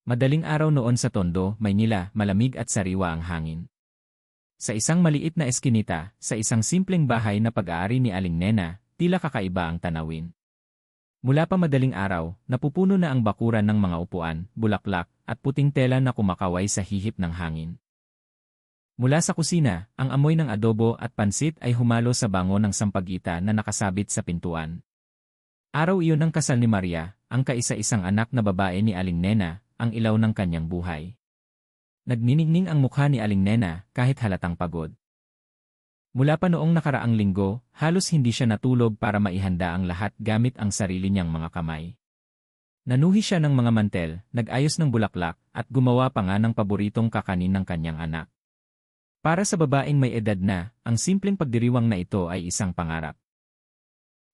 Madaling araw noon sa Tondo, Maynila, malamig at sariwa ang hangin. Sa isang maliit na eskinita, sa isang simpleng bahay na pag-aari ni Aling Nena, tila kakaiba ang tanawin. Mula pa madaling araw, napupuno na ang bakuran ng mga upuan, bulaklak, at puting tela na kumakaway sa hihip ng hangin. Mula sa kusina, ang amoy ng adobo at pansit ay humalo sa bango ng sampagita na nakasabit sa pintuan. Araw iyon ng kasal ni Maria, ang kaisa-isang anak na babae ni Aling Nena, ang ilaw ng kanyang buhay. Nagniningning ang mukha ni Aling Nena kahit halatang pagod. Mula pa noong nakaraang linggo, halos hindi siya natulog para maihanda ang lahat gamit ang sarili niyang mga kamay. Nanuhi siya ng mga mantel, nag-ayos ng bulaklak, at gumawa pa nga ng paboritong kakanin ng kanyang anak. Para sa babaeng may edad na, ang simpleng pagdiriwang na ito ay isang pangarap.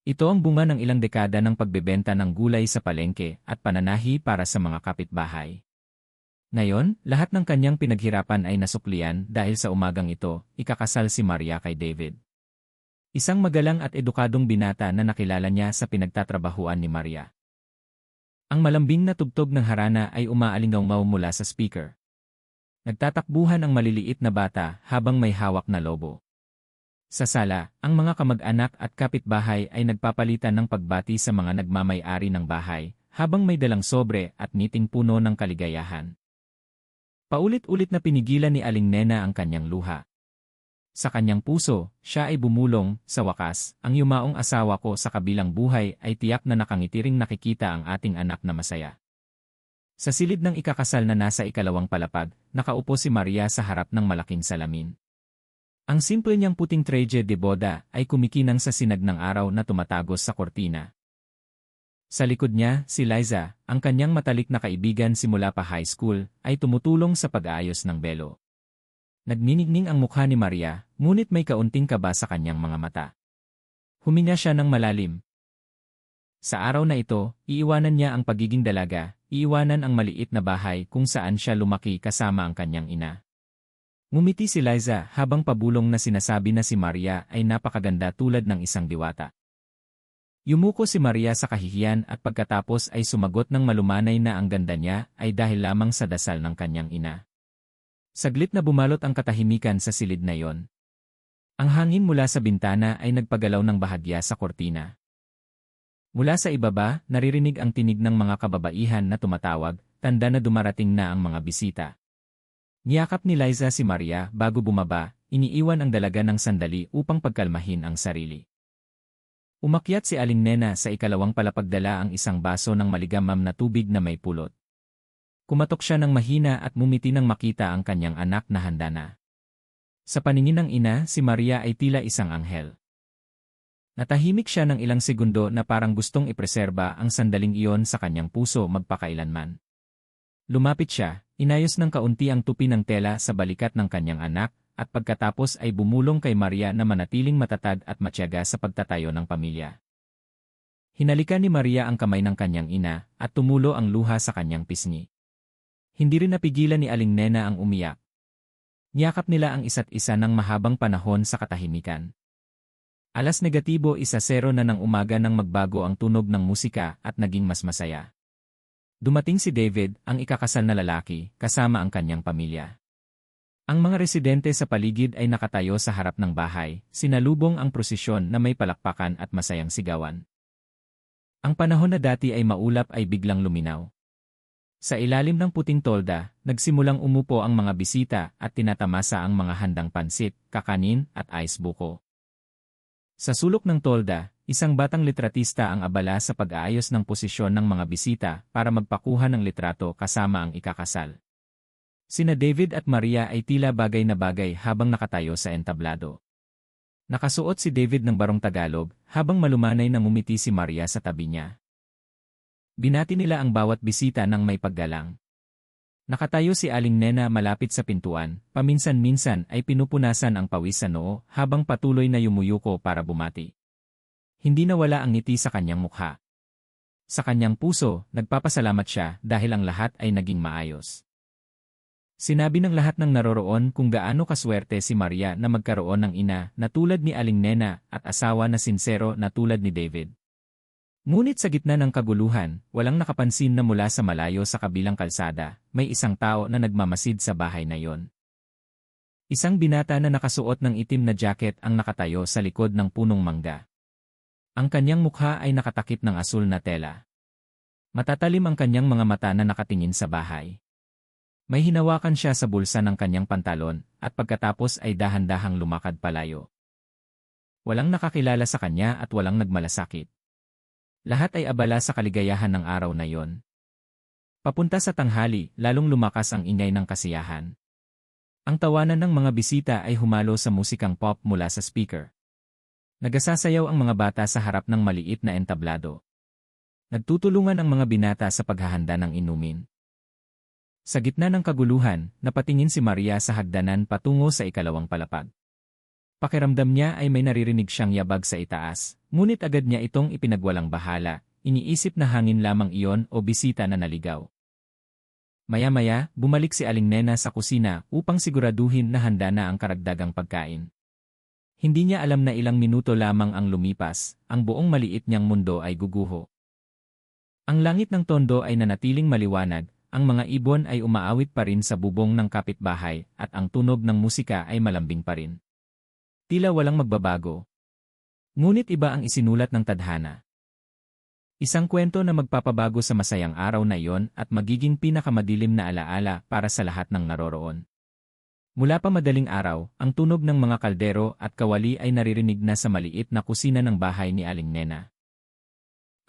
Ito ang bunga ng ilang dekada ng pagbebenta ng gulay sa palengke at pananahi para sa mga kapitbahay. Ngayon, lahat ng kanyang pinaghirapan ay nasuklian dahil sa umagang ito, ikakasal si Maria kay David. Isang magalang at edukadong binata na nakilala niya sa pinagtatrabahuan ni Maria. Ang malambing na tugtog ng harana ay umaalingaw mula sa speaker. Nagtatakbuhan ang maliliit na bata habang may hawak na lobo. Sa sala, ang mga kamag-anak at kapitbahay ay nagpapalitan ng pagbati sa mga nagmamay-ari ng bahay, habang may dalang sobre at niting puno ng kaligayahan. Paulit-ulit na pinigilan ni Aling Nena ang kanyang luha. Sa kanyang puso, siya ay bumulong, sa wakas, ang yumaong asawa ko sa kabilang buhay ay tiyak na nakangitiring nakikita ang ating anak na masaya. Sa silid ng ikakasal na nasa ikalawang palapag, nakaupo si Maria sa harap ng malaking salamin. Ang simple niyang puting traje de boda ay kumikinang sa sinag ng araw na tumatagos sa kortina. Sa likod niya, si Liza, ang kanyang matalik na kaibigan simula pa high school, ay tumutulong sa pag-aayos ng belo. Nagniningning ang mukha ni Maria, ngunit may kaunting kaba sa kanyang mga mata. Huminga siya ng malalim. Sa araw na ito, iiwanan niya ang pagiging dalaga, iiwanan ang maliit na bahay kung saan siya lumaki kasama ang kanyang ina. Ngumiti si Liza habang pabulong na sinasabi na si Maria ay napakaganda tulad ng isang diwata. Yumuko si Maria sa kahihiyan at pagkatapos ay sumagot ng malumanay na ang ganda niya ay dahil lamang sa dasal ng kanyang ina. Saglit na bumalot ang katahimikan sa silid na iyon. Ang hangin mula sa bintana ay nagpagalaw ng bahagya sa kortina. Mula sa ibaba, naririnig ang tinig ng mga kababaihan na tumatawag, tanda na dumarating na ang mga bisita. Niyakap ni Liza si Maria bago bumaba, iniiwan ang dalaga ng sandali upang pagkalmahin ang sarili. Umakyat si Aling Nena sa ikalawang palapagdala ang isang baso ng maligamam na tubig na may pulot. Kumatok siya ng mahina at mumiti nang makita ang kanyang anak na handa na. Sa paningin ng ina, si Maria ay tila isang anghel. Natahimik siya ng ilang segundo na parang gustong ipreserba ang sandaling iyon sa kanyang puso magpakailanman. Lumapit siya, inayos ng kaunti ang tupi ng tela sa balikat ng kanyang anak, at pagkatapos ay bumulong kay Maria na manatiling matatag at matyaga sa pagtatayo ng pamilya. Hinalikan ni Maria ang kamay ng kanyang ina, at tumulo ang luha sa kanyang pisngi. Hindi rin napigilan ni Aling Nena ang umiyak. Niyakap nila ang isa't isa ng mahabang panahon sa katahimikan. Alas negatibo 1-0 na ng umaga nang magbago ang tunog ng musika at naging mas masaya. Dumating si David, ang ikakasal na lalaki, kasama ang kanyang pamilya. Ang mga residente sa paligid ay nakatayo sa harap ng bahay, sinalubong ang prosesyon na may palakpakan at masayang sigawan. Ang panahon na dati ay maulap ay biglang luminaw. Sa ilalim ng puting tolda, nagsimulang umupo ang mga bisita at tinatamasa ang mga handang pansit, kakanin at ice buko. Sa sulok ng tolda, isang batang litratista ang abala sa pag-aayos ng posisyon ng mga bisita para magpakuha ng litrato kasama ang ikakasal. Sina David at Maria ay tila bagay na bagay habang nakatayo sa entablado. Nakasuot si David ng barong Tagalog habang malumanay na ngumiti si Maria sa tabi niya. Binati nila ang bawat bisita ng may paggalang. Nakatayo si Aling Nena malapit sa pintuan, paminsan-minsan ay pinupunasan ang pawis sa noo habang patuloy na yumuyuko para bumati. Hindi nawala ang ngiti sa kanyang mukha. Sa kanyang puso, nagpapasalamat siya dahil ang lahat ay naging maayos. Sinabi ng lahat ng naroroon kung gaano kaswerte si Maria na magkaroon ng ina na tulad ni Aling Nena at asawa na sinsero na tulad ni David. Ngunit sa gitna ng kaguluhan, walang nakapansin na mula sa malayo sa kabilang kalsada, may isang tao na nagmamasid sa bahay na yon. Isang binata na nakasuot ng itim na jacket ang nakatayo sa likod ng punong mangga. Ang kanyang mukha ay nakatakip ng asul na tela. Matatalim ang kanyang mga mata na nakatingin sa bahay. May hinawakan siya sa bulsa ng kanyang pantalon, at pagkatapos ay dahan-dahang lumakad palayo. Walang nakakilala sa kanya at walang nagmalasakit. Lahat ay abala sa kaligayahan ng araw na yon. Papunta sa tanghali, lalong lumakas ang ingay ng kasiyahan. Ang tawanan ng mga bisita ay humalo sa musikang pop mula sa speaker. Nagasasayaw ang mga bata sa harap ng maliit na entablado. Nagtutulungan ang mga binata sa paghahanda ng inumin. Sa gitna ng kaguluhan, napatingin si Maria sa hagdanan patungo sa ikalawang palapag. Pakiramdam niya ay may naririnig siyang yabag sa itaas, ngunit agad niya itong ipinagwalang bahala, iniisip na hangin lamang iyon o bisita na naligaw. Maya-maya, bumalik si Aling Nena sa kusina upang siguraduhin na handa na ang karagdagang pagkain. Hindi niya alam na ilang minuto lamang ang lumipas, ang buong maliit niyang mundo ay guguho. Ang langit ng tondo ay nanatiling maliwanag, ang mga ibon ay umaawit pa rin sa bubong ng kapitbahay at ang tunog ng musika ay malambing pa rin. Tila walang magbabago. Ngunit iba ang isinulat ng tadhana. Isang kwento na magpapabago sa masayang araw na iyon at magiging pinakamadilim na alaala para sa lahat ng naroroon. Mula pa madaling araw, ang tunog ng mga kaldero at kawali ay naririnig na sa maliit na kusina ng bahay ni Aling Nena.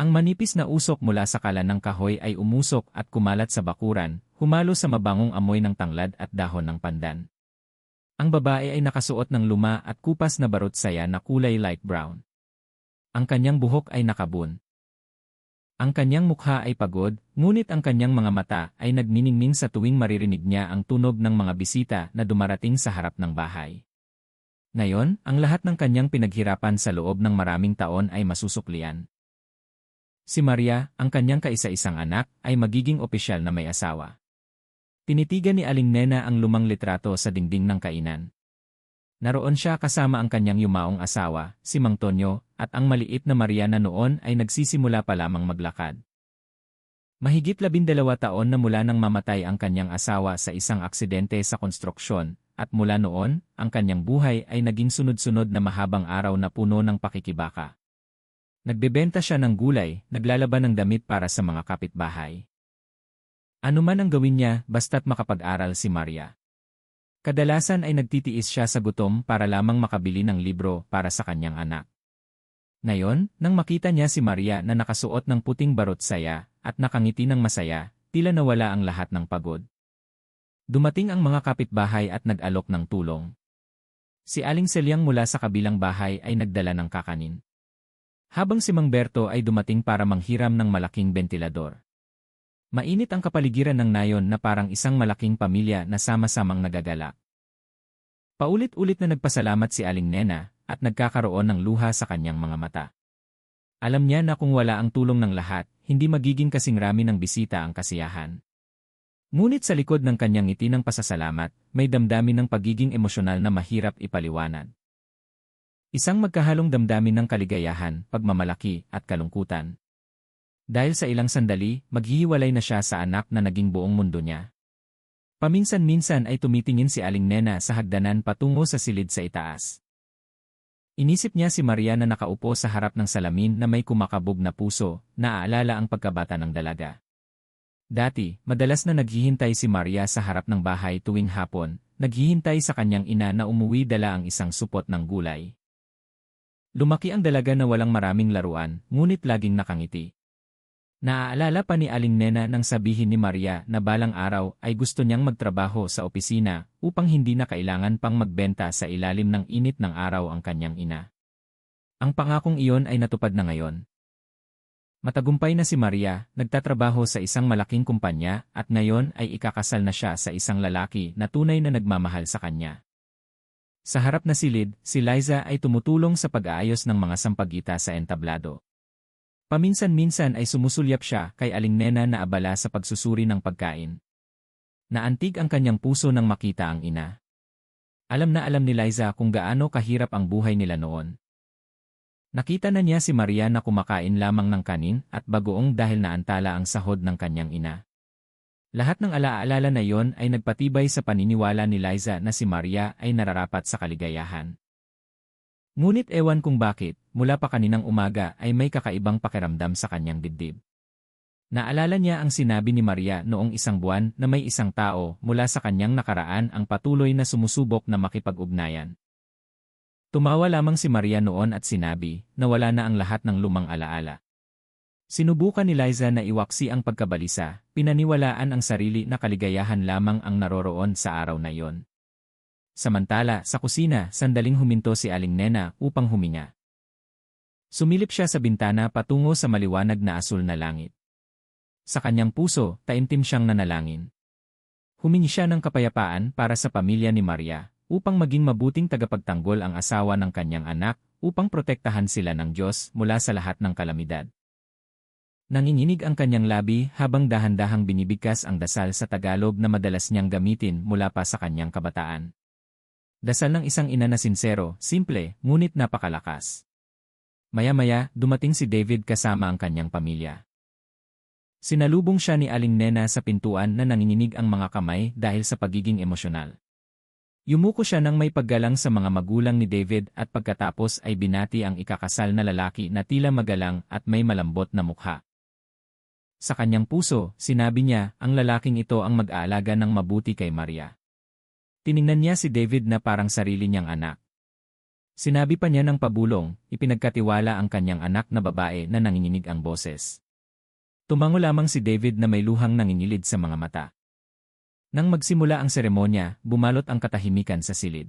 Ang manipis na usok mula sa kalan ng kahoy ay umusok at kumalat sa bakuran, humalo sa mabangong amoy ng tanglad at dahon ng pandan. Ang babae ay nakasuot ng luma at kupas na barot saya na kulay light brown. Ang kanyang buhok ay nakabun. Ang kanyang mukha ay pagod, ngunit ang kanyang mga mata ay nagniningning sa tuwing maririnig niya ang tunog ng mga bisita na dumarating sa harap ng bahay. Ngayon, ang lahat ng kanyang pinaghirapan sa loob ng maraming taon ay masusuklian. Si Maria, ang kanyang kaisa-isang anak, ay magiging opisyal na may asawa. Tinitigan ni Aling Nena ang lumang litrato sa dingding ng kainan. Naroon siya kasama ang kanyang yumaong asawa, si Mang Tonyo, at ang maliit na Maria na noon ay nagsisimula pa lamang maglakad. Mahigit 12 taon na mula nang mamatay ang kanyang asawa sa isang aksidente sa konstruksyon, at mula noon, ang kanyang buhay ay naging sunod-sunod na mahabang araw na puno ng pakikibaka. Nagbebenta siya ng gulay, naglalaban ng damit para sa mga kapitbahay. Ano man ang gawin niya, basta't makapag-aral si Maria. Kadalasan ay nagtitiis siya sa gutom para lamang makabili ng libro para sa kanyang anak. Ngayon, nang makita niya si Maria na nakasuot ng puting barot saya at nakangiti ng masaya, tila nawala ang lahat ng pagod. Dumating ang mga kapitbahay at nag-alok ng tulong. Si Aling Selyang mula sa kabilang bahay ay nagdala ng kakanin. Habang si Mang Berto ay dumating para manghiram ng malaking bentilador. Mainit ang kapaligiran ng nayon na parang isang malaking pamilya na sama-samang nagagalak. Paulit-ulit na nagpasalamat si Aling Nena at nagkakaroon ng luha sa kanyang mga mata. Alam niya na kung wala ang tulong ng lahat, hindi magiging kasing rami ng bisita ang kasiyahan. Ngunit sa likod ng kanyang ngiti ng pasasalamat, may damdamin ng pagiging emosyonal na mahirap ipaliwanag. Isang magkahalong damdamin ng kaligayahan, pagmamalaki, at kalungkutan. Dahil sa ilang sandali, maghihiwalay na siya sa anak na naging buong mundo niya. Paminsan-minsan ay tumitingin si Aling Nena sa hagdanan patungo sa silid sa itaas. Inisip niya si Maria na nakaupo sa harap ng salamin na may kumakabog na puso, naaalala ang pagkabata ng dalaga. Dati, madalas na naghihintay si Maria sa harap ng bahay tuwing hapon, naghihintay sa kanyang ina na umuwi dala ang isang supot ng gulay. Lumaki ang dalaga na walang maraming laruan, ngunit laging nakangiti. Naaalala pa ni Aling Nena nang sabihin ni Maria na balang araw ay gusto niyang magtrabaho sa opisina upang hindi na kailangan pang magbenta sa ilalim ng init ng araw ang kanyang ina. Ang pangakong iyon ay natupad na ngayon. Matagumpay na si Maria, nagtatrabaho sa isang malaking kumpanya at ngayon ay ikakasal na siya sa isang lalaki na tunay na nagmamahal sa kanya. Sa harap na silid, si Liza ay tumutulong sa pag-aayos ng mga sampagita sa entablado. Paminsan-minsan ay sumusulyap siya kay Aling Nena na abala sa pagsusuri ng pagkain. Naantig ang kanyang puso nang makita ang ina. Alam na alam ni Liza kung gaano kahirap ang buhay nila noon. Nakita na niya si Maria na kumakain lamang ng kanin at bagoong dahil naantala ang sahod ng kanyang ina. Lahat ng alaala na iyon ay nagpatibay sa paniniwala ni Liza na si Maria ay nararapat sa kaligayahan. Ngunit ewan kung bakit, mula pa kaninang umaga ay may kakaibang pakiramdam sa kanyang dibdib. Naalala niya ang sinabi ni Maria noong isang buwan na may isang tao mula sa kanyang nakaraan ang patuloy na sumusubok na makipag-ugnayan. Tumawa lamang si Maria noon at sinabi na wala na ang lahat ng lumang alaala. Sinubukan ni Liza na iwaksi ang pagkabalisa, pinaniwalaan ang sarili na kaligayahan lamang ang naroroon sa araw na iyon. Samantala, sa kusina, sandaling huminto si Aling Nena upang huminga. Sumilip siya sa bintana patungo sa maliwanag na asul na langit. Sa kanyang puso, taimtim siyang nanalangin. Humingi siya ng kapayapaan para sa pamilya ni Maria, upang maging mabuting tagapagtanggol ang asawa ng kanyang anak, upang protektahan sila ng Diyos mula sa lahat ng kalamidad. Nanginginig ang kanyang labi habang dahan-dahang binibigkas ang dasal sa Tagalog na madalas niyang gamitin mula pa sa kanyang kabataan. Dasal ng isang ina na sinsero, simple, ngunit napakalakas. Maya-maya, dumating si David kasama ang kanyang pamilya. Sinalubong siya ni Aling Nena sa pintuan na nanginginig ang mga kamay dahil sa pagiging emosyonal. Yumuko siya ng may paggalang sa mga magulang ni David at pagkatapos ay binati ang ikakasal na lalaki na tila magalang at may malambot na mukha. Sa kanyang puso, sinabi niya, ang lalaking ito ang mag-aalaga ng mabuti kay Maria. Tiningnan niya si David na parang sarili niyang anak. Sinabi pa niya ng pabulong, ipinagkatiwala ang kanyang anak na babae na nanginginig ang boses. Tumango lamang si David na may luhang nangingilid sa mga mata. Nang magsimula ang seremonya, bumalot ang katahimikan sa silid.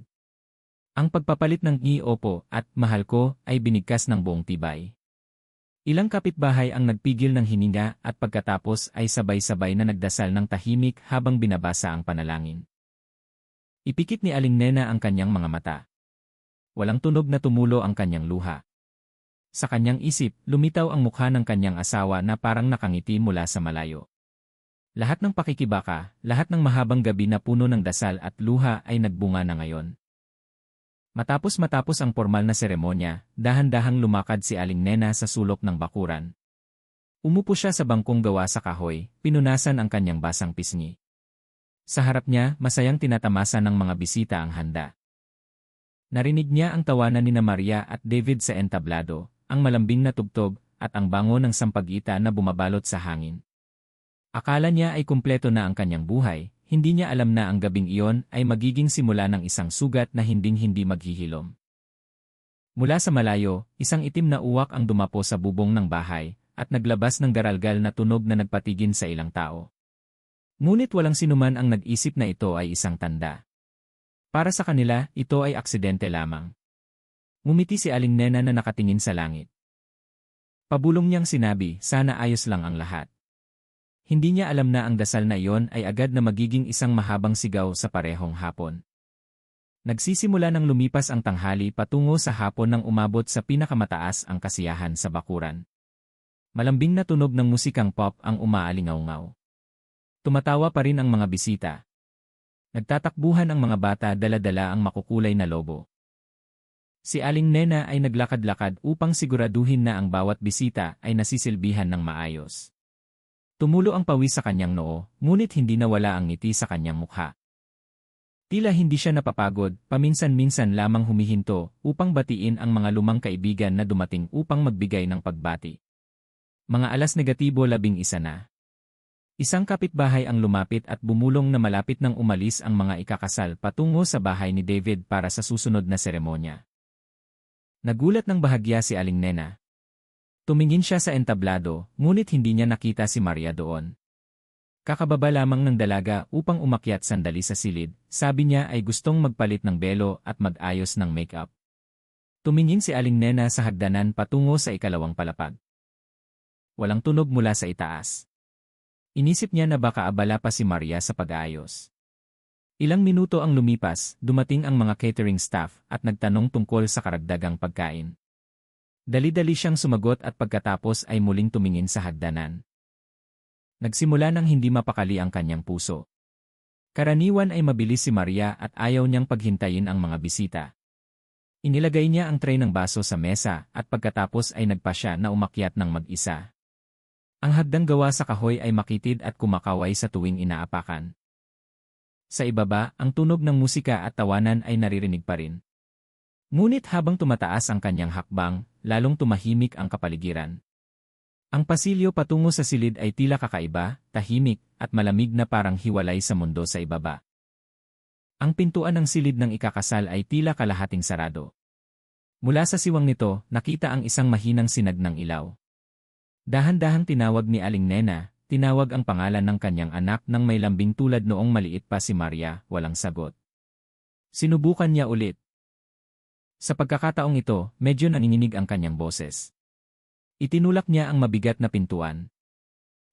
Ang pagpapalit ng "opo" at "mahal ko" ay binigkas ng buong tibay. Ilang kapitbahay ang nagpigil ng hininga at pagkatapos ay sabay-sabay na nagdasal ng tahimik habang binabasa ang panalangin. Ipikit ni Aling Nena ang kanyang mga mata. Walang tunog na tumulo ang kanyang luha. Sa kanyang isip, lumitaw ang mukha ng kanyang asawa na parang nakangiti mula sa malayo. Lahat ng pakikibaka, lahat ng mahabang gabi na puno ng dasal at luha ay nagbunga na ngayon. Matapos ang formal na seremonya, dahan-dahang lumakad si Aling Nena sa sulok ng bakuran. Umupo siya sa bangkong gawa sa kahoy, pinunasan ang kanyang basang pisngi. Sa harap niya, masayang tinatamasa ng mga bisita ang handa. Narinig niya ang tawanan ni Maria at David sa entablado, ang malambing na tugtog, at ang bango ng sampaguita na bumabalot sa hangin. Akala niya ay kumpleto na ang kanyang buhay, hindi niya alam na ang gabing iyon ay magiging simula ng isang sugat na hinding-hindi maghihilom. Mula sa malayo, isang itim na uwak ang dumapo sa bubong ng bahay, at naglabas ng garalgal na tunog na nagpatigin sa ilang tao. Ngunit walang sinuman ang nag-isip na ito ay isang tanda. Para sa kanila, ito ay aksidente lamang. Ngumiti si Aling Nena na nakatingin sa langit. Pabulong niyang sinabi, sana ayos lang ang lahat. Hindi niya alam na ang dasal na iyon ay agad na magiging isang mahabang sigaw sa parehong hapon. Nagsisimula ng lumipas ang tanghali patungo sa hapon nang umabot sa pinakamataas ang kasiyahan sa bakuran. Malambing na tunog ng musikang pop ang umaalingaw-ngaw. Tumatawa pa rin ang mga bisita. Nagtatakbuhan ang mga bata dala-dala ang makukulay na lobo. Si Aling Nena ay naglakad-lakad upang siguraduhin na ang bawat bisita ay nasisilbihan ng maayos. Tumulo ang pawis sa kanyang noo, ngunit hindi nawala ang ngiti sa kanyang mukha. Tila hindi siya napapagod, paminsan-minsan lamang humihinto upang batiin ang mga lumang kaibigan na dumating upang magbigay ng pagbati. Mga alas negatibo 11 na. Isang kapitbahay ang lumapit at bumulong na malapit nang umalis ang mga ikakasal patungo sa bahay ni David para sa susunod na seremonya. Nagulat ng bahagya si Aling Nena. Tumingin siya sa entablado, ngunit hindi niya nakita si Maria doon. Kakababa lamang ng dalaga upang umakyat sandali sa silid, sabi niya ay gustong magpalit ng belo at mag-ayos ng make-up. Tumingin si Aling Nena sa hagdanan patungo sa ikalawang palapag. Walang tunog mula sa itaas. Inisip niya na baka abala pa si Maria sa pag-aayos. Ilang minuto ang lumipas, dumating ang mga catering staff at nagtanong tungkol sa karagdagang pagkain. Dali-dali siyang sumagot at pagkatapos ay muling tumingin sa hagdanan. Nagsimula ng hindi mapakali ang kanyang puso. Karaniwan ay mabilis si Maria at ayaw niyang paghintayin ang mga bisita. Inilagay niya ang tray ng baso sa mesa at pagkatapos ay nagpa siya na umakyat ng mag-isa. Ang hagdang gawa sa kahoy ay makitid at kumakaway sa tuwing inaapakan. Sa ibaba, ang tunog ng musika at tawanan ay naririnig pa rin. Ngunit habang tumataas ang kanyang hakbang, lalong tumahimik ang kapaligiran. Ang pasilyo patungo sa silid ay tila kakaiba, tahimik, at malamig na parang hiwalay sa mundo sa ibaba. Ang pintuan ng silid ng ikakasal ay tila kalahating sarado. Mula sa siwang nito, nakita ang isang mahinang sinag ng ilaw. Dahan-dahang tinawag ni Aling Nena, tinawag ang pangalan ng kanyang anak nang may lambing tulad noong maliit pa si Maria, walang sagot. Sinubukan niya ulit. Sa pagkakataong ito, medyo nanginginig ang kanyang boses. Itinulak niya ang mabigat na pintuan.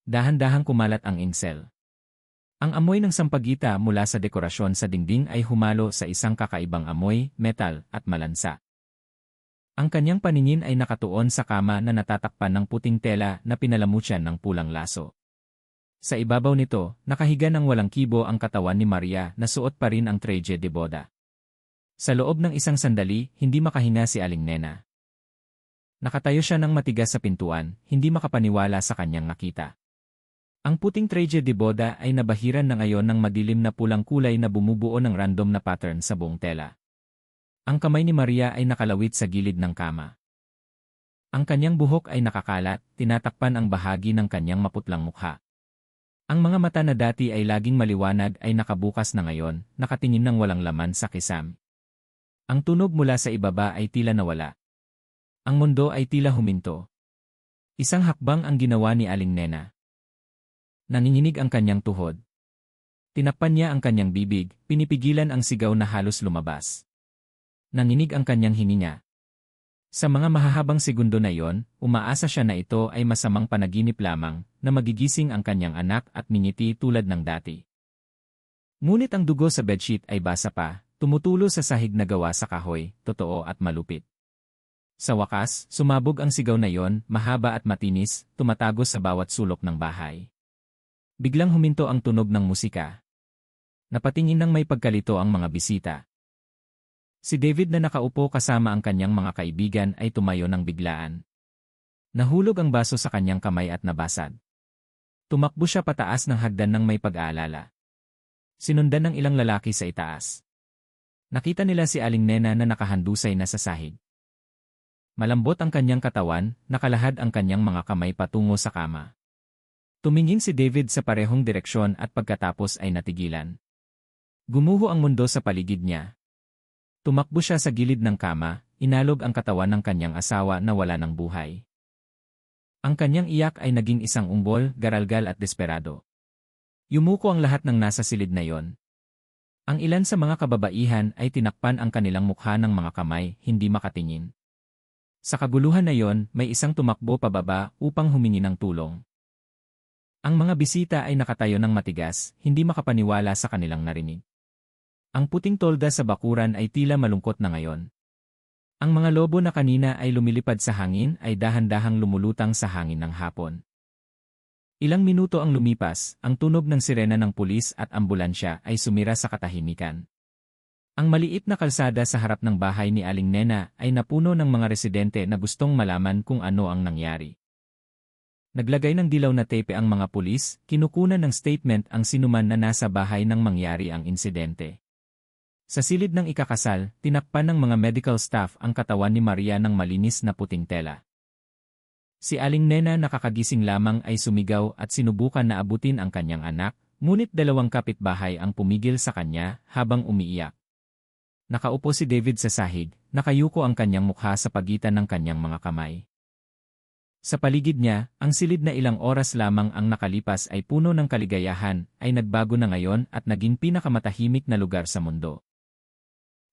Dahan-dahang kumalat ang ingsel. Ang amoy ng sampagita mula sa dekorasyon sa dingding ay humalo sa isang kakaibang amoy, metal, at malansa. Ang kanyang paningin ay nakatuon sa kama na natatakpan ng puting tela na pinalamutyan ng pulang laso. Sa ibabaw nito, nakahiga ng walang kibo ang katawan ni Maria na suot pa rin ang traje de boda. Sa loob ng isang sandali, hindi makahinga si Aling Nena. Nakatayo siya ng matigas sa pintuan, hindi makapaniwala sa kanyang nakita. Ang puting traje de boda ay nabahiran na ngayon ng madilim na pulang kulay na bumubuo ng random na pattern sa buong tela. Ang kamay ni Maria ay nakalawit sa gilid ng kama. Ang kanyang buhok ay nakakalat, tinatakpan ang bahagi ng kanyang maputlang mukha. Ang mga mata na dati ay laging maliwanag ay nakabukas na ngayon, nakatingin ng walang laman sa kisam. Ang tunog mula sa ibaba ay tila nawala. Ang mundo ay tila huminto. Isang hakbang ang ginawa ni Aling Nena. Nanginginig ang kanyang tuhod. Tinakpan niya ang kanyang bibig, pinipigilan ang sigaw na halos lumabas. Nanginig ang kanyang hininga. Sa mga mahahabang segundo na iyon, umaasa siya na ito ay masamang panaginip lamang, na magigising ang kanyang anak at mingiti tulad ng dati. Ngunit ang dugo sa bedsheet ay basa pa, tumutulo sa sahig na gawa sa kahoy, totoo at malupit. Sa wakas, sumabog ang sigaw na iyon, mahaba at matinis, tumatagos sa bawat sulok ng bahay. Biglang huminto ang tunog ng musika. Napatingin ng may pagkalito ang mga bisita. Si David na nakaupo kasama ang kanyang mga kaibigan ay tumayo ng biglaan. Nahulog ang baso sa kanyang kamay at nabasag. Tumakbo siya pataas ng hagdan ng may pag-aalala. Sinundan ng ilang lalaki sa itaas. Nakita nila si Aling Nena na nakahandusay na sa sahig. Malambot ang kanyang katawan, nakalahad ang kanyang mga kamay patungo sa kama. Tumingin si David sa parehong direksyon at pagkatapos ay natigilan. Gumuho ang mundo sa paligid niya. Tumakbo siya sa gilid ng kama, inalog ang katawan ng kanyang asawa na wala ng buhay. Ang kanyang iyak ay naging isang umbol, garalgal at desperado. Yumuko ang lahat ng nasa silid na iyon. Ang ilan sa mga kababaihan ay tinakpan ang kanilang mukha ng mga kamay, hindi makatingin. Sa kaguluhan na iyon, may isang tumakbo pababa upang humingi ng tulong. Ang mga bisita ay nakatayo ng matigas, hindi makapaniwala sa kanilang narinig. Ang puting tolda sa bakuran ay tila malungkot na ngayon. Ang mga lobo na kanina ay lumilipad sa hangin ay dahan-dahang lumulutang sa hangin ng hapon. Ilang minuto ang lumipas, ang tunog ng sirena ng pulis at ambulansya ay sumira sa katahimikan. Ang maliit na kalsada sa harap ng bahay ni Aling Nena ay napuno ng mga residente na gustong malaman kung ano ang nangyari. Naglagay ng dilaw na tape ang mga pulis, kinukunan ng statement ang sinuman na nasa bahay nang mangyari ang insidente. Sa silid ng ikakasal, tinakpan ng mga medical staff ang katawan ni Maria ng malinis na puting tela. Si Aling Nena nakakagising lamang ay sumigaw at sinubukan na abutin ang kanyang anak, ngunit dalawang kapitbahay ang pumigil sa kanya habang umiiyak. Nakaupo si David sa sahig, nakayuko ang kanyang mukha sa pagitan ng kanyang mga kamay. Sa paligid niya, ang silid na ilang oras lamang ang nakalipas ay puno ng kaligayahan, ay nagbago na ngayon at naging pinakamatahimik na lugar sa mundo.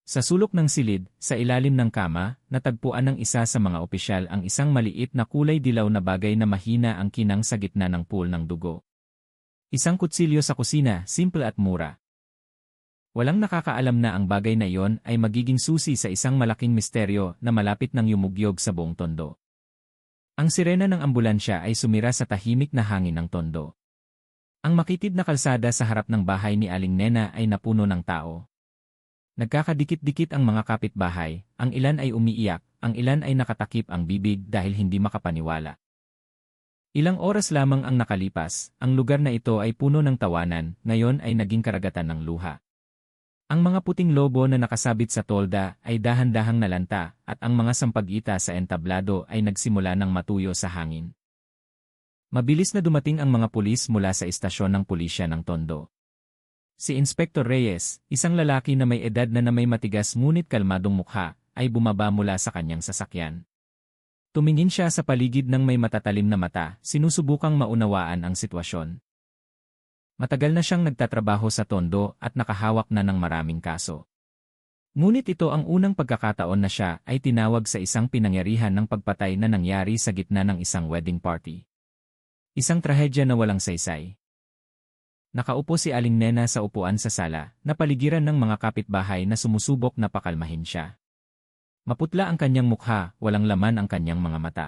Sa sulok ng silid, sa ilalim ng kama, natagpuan ng isa sa mga opisyal ang isang maliit na kulay dilaw na bagay na mahina ang kinang sa gitna ng pool ng dugo. Isang kutsilyo sa kusina, simple at mura. Walang nakakaalam na ang bagay na iyon ay magiging susi sa isang malaking misteryo na malapit ng yumugyog sa buong tondo. Ang sirena ng ambulansya ay sumira sa tahimik na hangin ng tondo. Ang makitid na kalsada sa harap ng bahay ni Aling Nena ay napuno ng tao. Nagkakadikit-dikit ang mga kapitbahay, ang ilan ay umiiyak, ang ilan ay nakatakip ang bibig dahil hindi makapaniwala. Ilang oras lamang ang nakalipas, ang lugar na ito ay puno ng tawanan, ngayon ay naging karagatan ng luha. Ang mga puting lobo na nakasabit sa tolda ay dahan-dahang nalanta at ang mga sampag-ita sa entablado ay nagsimula ng matuyo sa hangin. Mabilis na dumating ang mga pulis mula sa istasyon ng pulisya ng Tondo. Si Inspector Reyes, isang lalaki na may edad na may matigas ngunit kalmadong mukha, ay bumaba mula sa kanyang sasakyan. Tumingin siya sa paligid ng may matatalim na mata, sinusubukang maunawaan ang sitwasyon. Matagal na siyang nagtatrabaho sa Tondo at nakahawak na ng maraming kaso. Ngunit ito ang unang pagkakataon na siya ay tinawag sa isang pinangyarihan ng pagpatay na nangyari sa gitna ng isang wedding party. Isang trahedya na walang saysay. Nakaupo si Aling Nena sa upuan sa sala, napaligiran ng mga kapitbahay na sumusubok na pakalmahin siya. Maputla ang kanyang mukha, walang laman ang kanyang mga mata.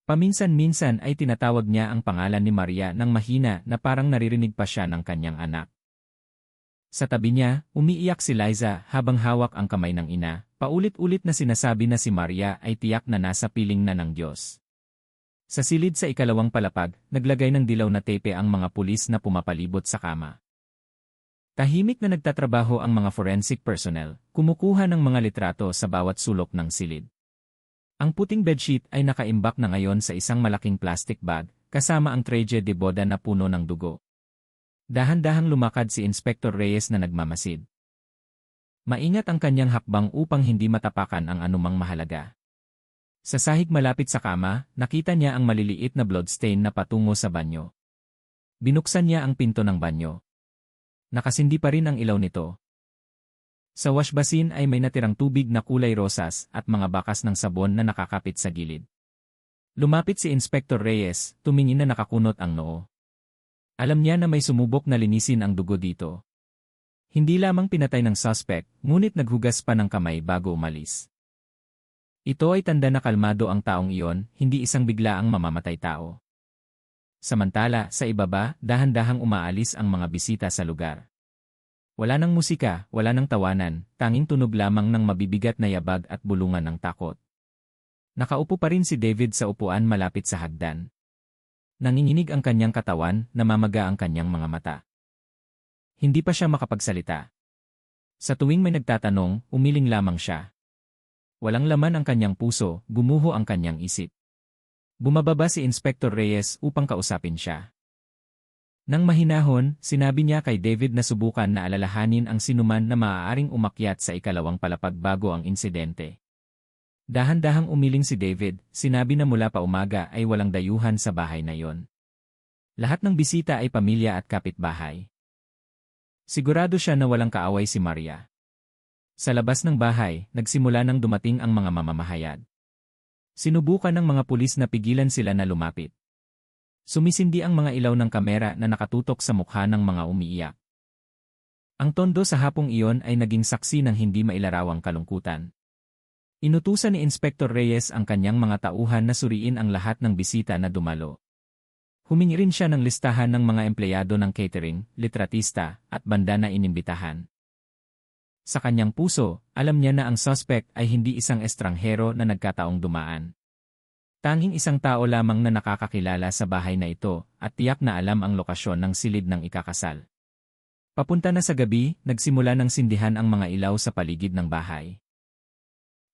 Paminsan-minsan ay tinatawag niya ang pangalan ni Maria ng mahina na parang naririnig pa siya ng kanyang anak. Sa tabi niya, umiiyak si Liza habang hawak ang kamay ng ina, paulit-ulit na sinasabi na si Maria ay tiyak na nasa piling na ng Diyos. Sa silid sa ikalawang palapag, naglagay ng dilaw na tape ang mga pulis na pumapalibot sa kama. Tahimik na nagtatrabaho ang mga forensic personnel, kumukuha ng mga litrato sa bawat sulok ng silid. Ang puting bedsheet ay nakaimbak na ngayon sa isang malaking plastic bag, kasama ang traje de boda na puno ng dugo. Dahan-dahang lumakad si Inspector Reyes na nagmamasid. Maingat ang kanyang hakbang upang hindi matapakan ang anumang mahalaga. Sa sahig malapit sa kama, nakita niya ang maliliit na bloodstain na patungo sa banyo. Binuksan niya ang pinto ng banyo. Nakasindi pa rin ang ilaw nito. Sa wash basin ay may natirang tubig na kulay rosas at mga bakas ng sabon na nakakapit sa gilid. Lumapit si Inspector Reyes, tumingin na nakakunot ang noo. Alam niya na may sumubok na linisin ang dugo dito. Hindi lamang pinatay ng suspect, ngunit naghugas pa ng kamay bago umalis. Ito ay tanda na kalmado ang taong iyon, hindi isang biglaang mamamatay tao. Samantala, sa ibaba, dahan-dahang umaalis ang mga bisita sa lugar. Wala ng musika, wala ng tawanan, tanging tunog lamang ng mabibigat na yabag at bulungan ng takot. Nakaupo pa rin si David sa upuan malapit sa hagdan. Nanginginig ang kanyang katawan, namamaga ang kanyang mga mata. Hindi pa siya makapagsalita. Sa tuwing may nagtatanong, umiling lamang siya. Walang laman ang kanyang puso, gumuho ang kanyang isip. Bumababa si Inspector Reyes upang kausapin siya. Nang mahinahon, sinabi niya kay David na subukan na alalahanin ang sinuman na maaaring umakyat sa ikalawang palapag bago ang insidente. Dahan-dahang umiling si David, sinabi na mula pa umaga ay walang dayuhan sa bahay na yon. Lahat ng bisita ay pamilya at kapitbahay. Sigurado siya na walang kaaway si Maria. Sa labas ng bahay, nagsimula nang dumating ang mga mamamahayag. Sinubukan ng mga pulis na pigilan sila na lumapit. Sumisindi ang mga ilaw ng kamera na nakatutok sa mukha ng mga umiiyak. Ang Tondo sa hapong iyon ay naging saksi ng hindi mailarawang kalungkutan. Inutusan ni Inspector Reyes ang kanyang mga tauhan na suriin ang lahat ng bisita na dumalo. Humingi rin siya ng listahan ng mga empleyado ng catering, litratista, at banda na inimbitahan. Sa kanyang puso, alam niya na ang suspect ay hindi isang estranghero na nagkataong dumaan. Tanging isang tao lamang na nakakakilala sa bahay na ito at tiyak na alam ang lokasyon ng silid ng ikakasal. Papunta na sa gabi, nagsimula ng sindihan ang mga ilaw sa paligid ng bahay.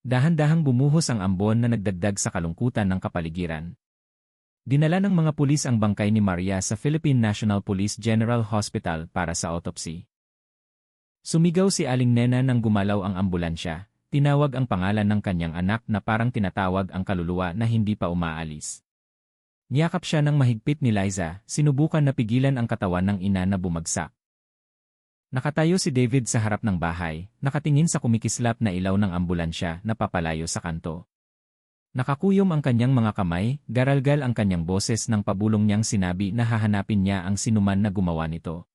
Dahan-dahang bumuhos ang ambon na nagdagdag sa kalungkutan ng kapaligiran. Dinala ng mga pulis ang bangkay ni Maria sa Philippine National Police General Hospital para sa autopsy. Sumigaw si Aling Nena nang gumalaw ang ambulansya, tinawag ang pangalan ng kanyang anak na parang tinatawag ang kaluluwa na hindi pa umaalis. Niyakap siya ng mahigpit ni Liza, sinubukan na pigilan ang katawan ng ina na bumagsak. Nakatayo si David sa harap ng bahay, nakatingin sa kumikislap na ilaw ng ambulansya na papalayo sa kanto. Nakakuyom ang kanyang mga kamay, garalgal ang kanyang boses nang pabulong niyang sinabi na hahanapin niya ang sinuman na gumawa nito.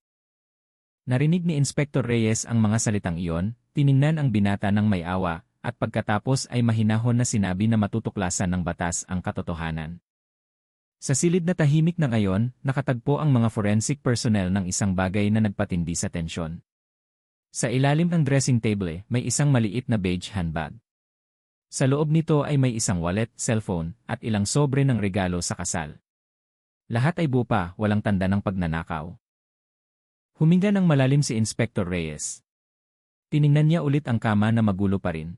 Narinig ni Inspector Reyes ang mga salitang iyon, tiningnan ang binata ng may awa, at pagkatapos ay mahinahon na sinabi na matutuklasan ng batas ang katotohanan. Sa silid na tahimik na ngayon, nakatagpo ang mga forensic personnel ng isang bagay na nagpatindi sa tensyon. Sa ilalim ng dressing table, may isang maliit na beige handbag. Sa loob nito ay may isang wallet, cellphone, at ilang sobre ng regalo sa kasal. Lahat ay buo pa, walang tanda ng pagnanakaw. Huminga ng malalim si Inspector Reyes. Tiningnan niya ulit ang kama na magulo pa rin.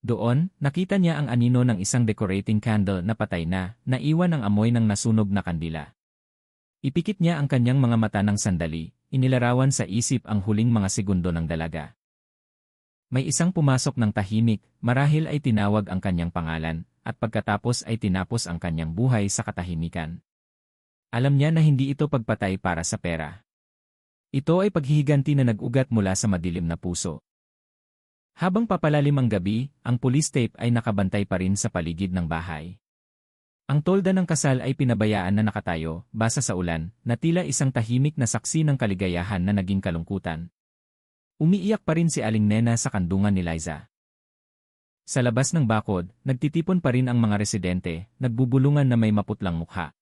Doon, nakita niya ang anino ng isang decorating candle na patay na, naiwan ang amoy ng nasunog na kandila. Ipikit niya ang kanyang mga mata ng sandali, inilarawan sa isip ang huling mga segundo ng dalaga. May isang pumasok ng tahimik, marahil ay tinawag ang kanyang pangalan, at pagkatapos ay tinapos ang kanyang buhay sa katahimikan. Alam niya na hindi ito pagpatay para sa pera. Ito ay paghihiganti na nag-ugat mula sa madilim na puso. Habang papalalim ang gabi, ang police tape ay nakabantay pa rin sa paligid ng bahay. Ang tolda ng kasal ay pinabayaan na nakatayo, basa sa ulan, na tila isang tahimik na saksi ng kaligayahan na naging kalungkutan. Umiiyak pa rin si Aling Nena sa kandungan ni Liza. Sa labas ng bakod, nagtitipon pa rin ang mga residente, nagbubulungan na may maputlang mukha.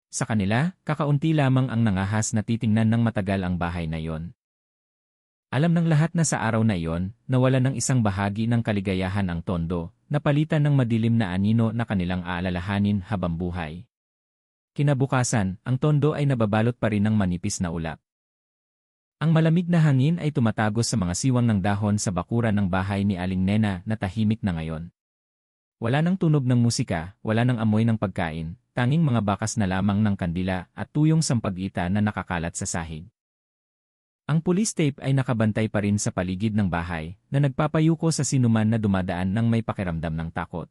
Sa kanila, kakaunti lamang ang nangahas na titingnan ng matagal ang bahay na yon. Alam ng lahat na sa araw na iyon, nawala ng isang bahagi ng kaligayahan ang tondo, napalitan ng madilim na anino na kanilang aalalahanin habang buhay. Kinabukasan, ang tondo ay nababalot pa rin ng manipis na ulap. Ang malamig na hangin ay tumatagos sa mga siwang ng dahon sa bakuran ng bahay ni Aling Nena na tahimik na ngayon. Wala nang tunog ng musika, wala nang amoy ng pagkain, tanging mga bakas na lamang ng kandila at tuyong sampagita na nakakalat sa sahig. Ang police tape ay nakabantay pa rin sa paligid ng bahay na nagpapayuko sa sinuman na dumadaan ng may pakiramdam ng takot.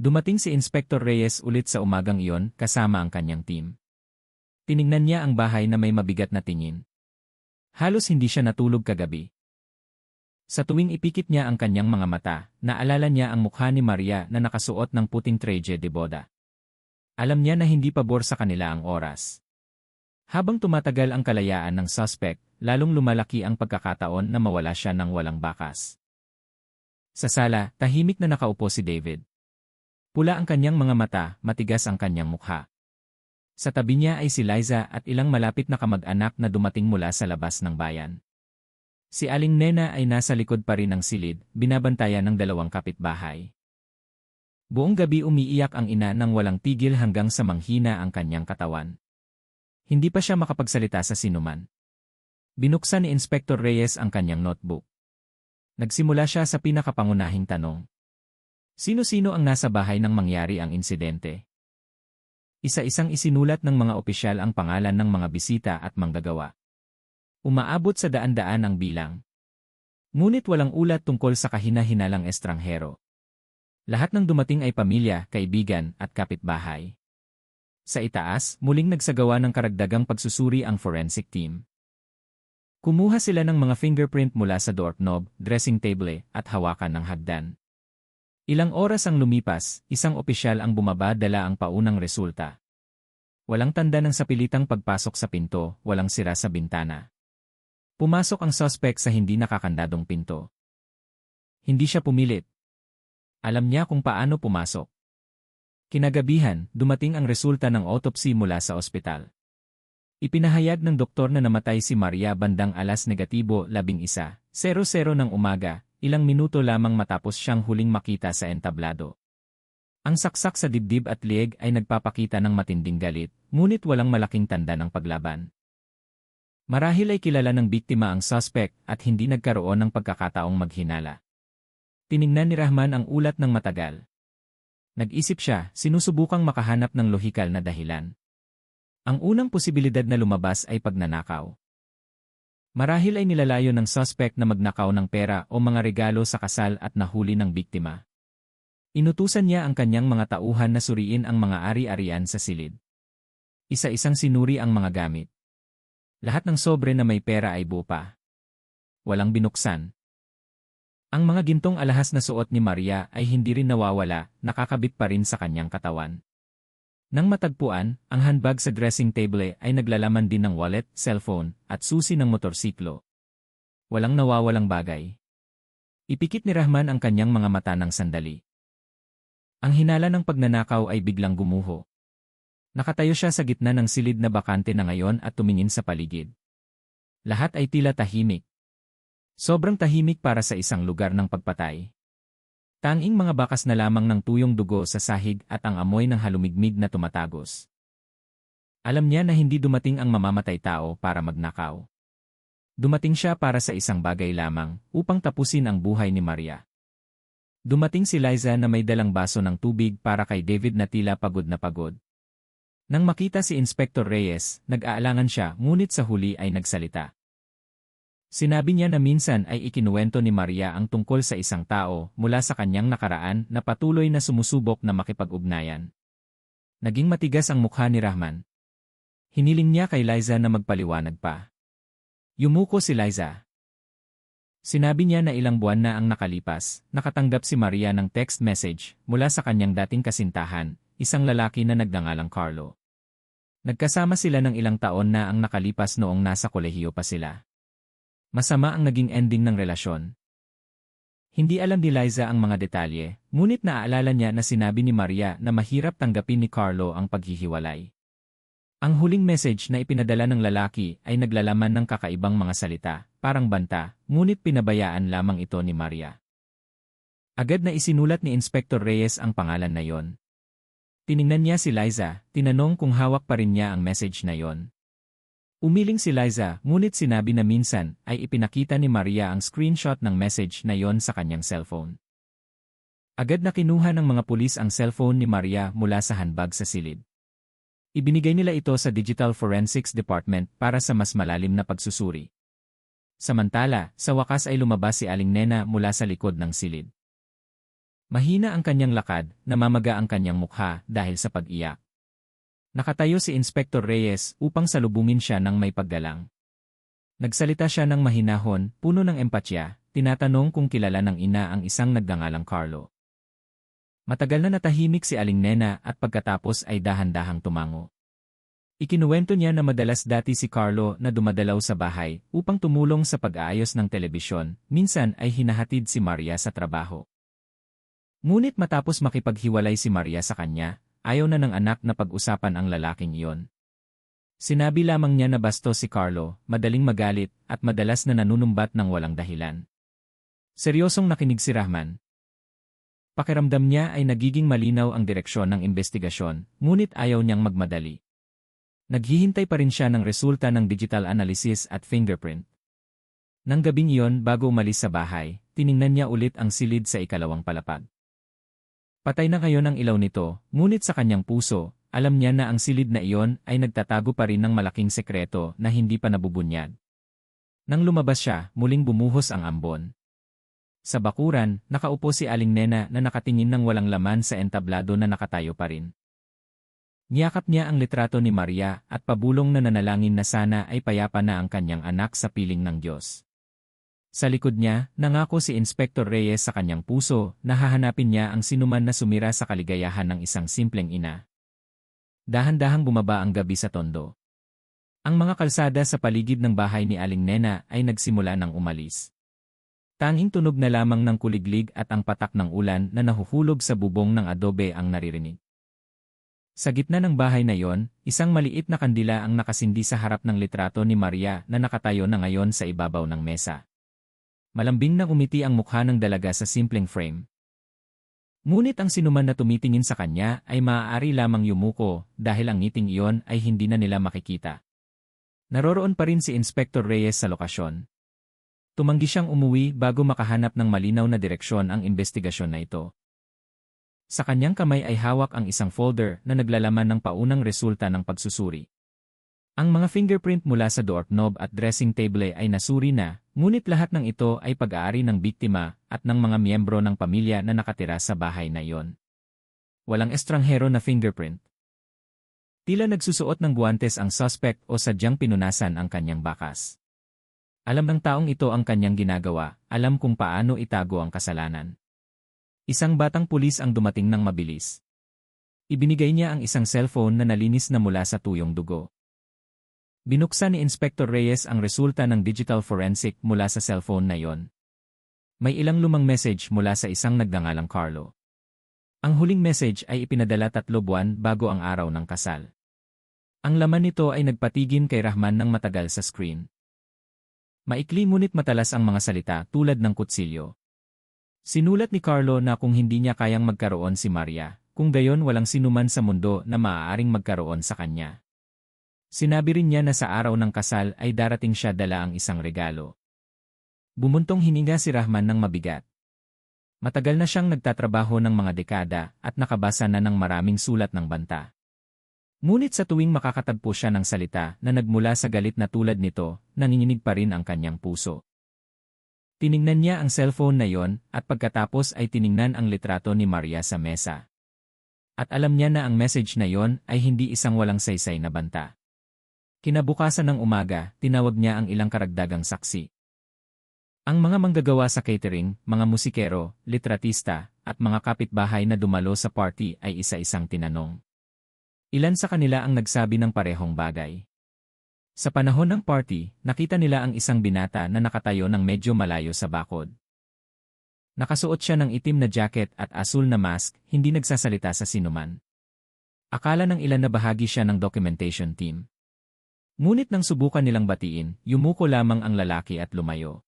Dumating si Inspector Reyes ulit sa umagang iyon kasama ang kanyang team. Tiningnan niya ang bahay na may mabigat na tingin. Halos hindi siya natulog kagabi. Sa tuwing ipikit niya ang kanyang mga mata, naalala niya ang mukha ni Maria na nakasuot ng puting traje de boda. Alam niya na hindi pabor sa kanila ang oras. Habang tumatagal ang kalayaan ng suspect, lalong lumalaki ang pagkakataon na mawala siya ng walang bakas. Sa sala, tahimik na nakaupo si David. Pula ang kanyang mga mata, matigas ang kanyang mukha. Sa tabi niya ay si Liza at ilang malapit na kamag-anak na dumating mula sa labas ng bayan. Si Aling Nena ay nasa likod pa rin ng silid, binabantayan ng dalawang kapitbahay. Buong gabi umiiyak ang ina nang walang tigil hanggang sa manghina ang kanyang katawan. Hindi pa siya makapagsalita sa sinuman. Binuksan ni Inspector Reyes ang kanyang notebook. Nagsimula siya sa pinakapangunahing tanong. Sino-sino ang nasa bahay nang mangyari ang insidente? Isa-isang isinulat ng mga opisyal ang pangalan ng mga bisita at manggagawa. Umaabot sa daan-daan ang bilang. Ngunit walang ulat tungkol sa kahina-hinalang estranghero. Lahat ng dumating ay pamilya, kaibigan at kapitbahay. Sa itaas, muling nagsagawa ng karagdagang pagsusuri ang forensic team. Kumuha sila ng mga fingerprint mula sa doorknob, dressing table, at hawakan ng hagdan. Ilang oras ang lumipas, isang opisyal ang bumaba dala ang paunang resulta. Walang tanda ng sapilitang pagpasok sa pinto, walang sira sa bintana. Pumasok ang suspect sa hindi nakakandadong pinto. Hindi siya pumilit. Alam niya kung paano pumasok. Kinagabihan, dumating ang resulta ng autopsy mula sa ospital. Ipinahayag ng doktor na namatay si Maria bandang alas -11:00 ng umaga, ilang minuto lamang matapos siyang huling makita sa entablado. Ang saksak sa dibdib at leeg ay nagpapakita ng matinding galit, ngunit walang malaking tanda ng paglaban. Marahil ay kilala ng biktima ang suspect at hindi nagkaroon ng pagkakataong maghinala. Tiningnan ni Rahman ang ulat ng matagal. Nag-isip siya, sinusubukang makahanap ng lohikal na dahilan. Ang unang posibilidad na lumabas ay pagnanakaw. Marahil ay nilalayo ng suspect na magnakaw ng pera o mga regalo sa kasal at nahuli ng biktima. Inutusan niya ang kanyang mga tauhan na suriin ang mga ari-arian sa silid. Isa-isang sinuri ang mga gamit. Lahat ng sobre na may pera ay buo pa. Walang binuksan. Ang mga gintong alahas na suot ni Maria ay hindi rin nawawala, nakakabit pa rin sa kanyang katawan. Nang matagpuan, ang handbag sa dressing table ay naglalaman din ng wallet, cellphone, at susi ng motorsiklo. Walang nawawalang bagay. Ipikit ni Rahman ang kanyang mga mata ng sandali. Ang hinala ng pagnanakaw ay biglang gumuho. Nakatayo siya sa gitna ng silid na bakante na ngayon at tumingin sa paligid. Lahat ay tila tahimik. Sobrang tahimik para sa isang lugar ng pagpatay. Tanging mga bakas na lamang ng tuyong dugo sa sahig at ang amoy ng halumigmig na tumatagos. Alam niya na hindi dumating ang mamamatay tao para magnakaw. Dumating siya para sa isang bagay lamang, upang tapusin ang buhay ni Maria. Dumating si Liza na may dalang baso ng tubig para kay David na tila pagod na pagod. Nang makita si Inspector Reyes, nag-aalangan siya ngunit sa huli ay nagsalita. Sinabi niya na minsan ay ikinuwento ni Maria ang tungkol sa isang tao mula sa kanyang nakaraan na patuloy na sumusubok na makipag-ugnayan. Naging matigas ang mukha ni Rahman. Hiniling niya kay Liza na magpaliwanag pa. Yumuko si Liza. Sinabi niya na ilang buwan na ang nakalipas, nakatanggap si Maria ng text message mula sa kanyang dating kasintahan, isang lalaki na nagngangalang Carlo. Nagkasama sila ng ilang taon na ang nakalipas noong nasa kolehiyo pa sila. Masama ang naging ending ng relasyon. Hindi alam ni Liza ang mga detalye, ngunit naaalala niya na sinabi ni Maria na mahirap tanggapin ni Carlo ang paghihiwalay. Ang huling message na ipinadala ng lalaki ay naglalaman ng kakaibang mga salita, parang banta, ngunit pinabayaan lamang ito ni Maria. Agad na isinulat ni Inspector Reyes ang pangalan na yon. Tiningnan niya si Liza, tinanong kung hawak pa rin niya ang message na yon. Umiling si Liza, ngunit sinabi na minsan ay ipinakita ni Maria ang screenshot ng message na yon sa kanyang cellphone. Agad na kinuha ng mga pulis ang cellphone ni Maria mula sa handbag sa silid. Ibinigay nila ito sa Digital Forensics Department para sa mas malalim na pagsusuri. Samantala, sa wakas ay lumabas si Aling Nena mula sa likod ng silid. Mahina ang kanyang lakad, namamaga ang kanyang mukha dahil sa pag-iyak. Nakatayo si Inspector Reyes upang salubungin siya ng may paggalang. Nagsalita siya ng mahinahon, puno ng empatya, tinatanong kung kilala ng ina ang isang nagngangalang Carlo. Matagal na natahimik si Aling Nena at pagkatapos ay dahan-dahang tumango. Ikinuwento niya na madalas dati si Carlo na dumadalaw sa bahay upang tumulong sa pag-aayos ng telebisyon, minsan ay hinahatid si Maria sa trabaho. Ngunit matapos makipaghiwalay si Maria sa kanya, ayaw na ng anak na pag-usapan ang lalaking iyon. Sinabi lamang niya na bastos si Carlo, madaling magalit at madalas na nanunumbat ng walang dahilan. Seryosong nakinig si Rahman. Pakiramdam niya ay nagiging malinaw ang direksyon ng investigasyon, ngunit ayaw niyang magmadali. Naghihintay pa rin siya ng resulta ng digital analysis at fingerprint. Nang gabing iyon bago umalis sa bahay, tiningnan niya ulit ang silid sa ikalawang palapag. Patay na ngayon ang ilaw nito, ngunit sa kanyang puso, alam niya na ang silid na iyon ay nagtatago pa rin ng malaking sekreto na hindi pa nabubunyag. Nang lumabas siya, muling bumuhos ang ambon. Sa bakuran, nakaupo si Aling Nena na nakatingin ng walang laman sa entablado na nakatayo pa rin. Niyakap niya ang litrato ni Maria at pabulong na nanalangin na sana ay payapa na ang kanyang anak sa piling ng Diyos. Sa likod niya, nangako si Inspector Reyes sa kanyang puso na hahanapin niya ang sinuman na sumira sa kaligayahan ng isang simpleng ina. Dahan-dahang bumaba ang gabi sa Tondo. Ang mga kalsada sa paligid ng bahay ni Aling Nena ay nagsimula ng umalis. Tanging tunog na lamang ng kuliglig at ang patak ng ulan na nahuhulog sa bubong ng adobe ang naririnig. Sa gitna ng bahay na iyon, isang maliit na kandila ang nakasindi sa harap ng litrato ni Maria na nakatayo na ngayon sa ibabaw ng mesa. Malambing na umiti ang mukha ng dalaga sa simpleng frame. Ngunit ang sinuman na tumitingin sa kanya ay maaari lamang yumuko dahil ang ngiting iyon ay hindi na nila makikita. Naroroon pa rin si Inspector Reyes sa lokasyon. Tumanggi siyang umuwi bago makahanap ng malinaw na direksyon ang investigasyon na ito. Sa kanyang kamay ay hawak ang isang folder na naglalaman ng paunang resulta ng pagsusuri. Ang mga fingerprint mula sa doorknob at dressing table ay nasuri na, ngunit lahat ng ito ay pag-aari ng biktima at ng mga miyembro ng pamilya na nakatira sa bahay na iyon. Walang estranghero na fingerprint. Tila nagsusuot ng guwantes ang suspect o sadyang pinunasan ang kanyang bakas. Alam ng taong ito ang kanyang ginagawa, alam kung paano itago ang kasalanan. Isang batang pulis ang dumating ng mabilis. Ibinigay niya ang isang cellphone na nalinis na mula sa tuyong dugo. Binuksan ni Inspector Reyes ang resulta ng digital forensic mula sa cellphone na iyon. May ilang lumang message mula sa isang nagngangalang Carlo. Ang huling message ay ipinadala 3 buwan bago ang araw ng kasal. Ang laman nito ay nagpatigin kay Rahman ng matagal sa screen. Maikli ngunit matalas ang mga salita tulad ng kutsilyo. Sinulat ni Carlo na kung hindi niya kayang magkaroon si Maria, kung gayon walang sinuman sa mundo na maaaring magkaroon sa kanya. Sinabi rin niya na sa araw ng kasal ay darating siya dala ang isang regalo. Bumuntong hininga si Rahman ng mabigat. Matagal na siyang nagtatrabaho ng mga dekada at nakabasa na ng maraming sulat ng banta. Ngunit sa tuwing makakatagpo siya ng salita na nagmula sa galit na tulad nito, nanginginig pa rin ang kanyang puso. Tiningnan niya ang cellphone na yon at pagkatapos ay tiningnan ang litrato ni Maria sa mesa. At alam niya na ang message na yon ay hindi isang walang saysay na banta. Kinabukasan ng umaga, tinawag niya ang ilang karagdagang saksi. Ang mga manggagawa sa catering, mga musikero, litratista, at mga kapitbahay na dumalo sa party ay isa-isang tinanong. Ilan sa kanila ang nagsabi ng parehong bagay. Sa panahon ng party, nakita nila ang isang binata na nakatayo ng medyo malayo sa bakod. Nakasuot siya ng itim na jacket at asul na mask, hindi nagsasalita sa sinuman. Akala ng ilan na bahagi siya ng documentation team. Ngunit nang subukan nilang batiin, yumuko lamang ang lalaki at lumayo.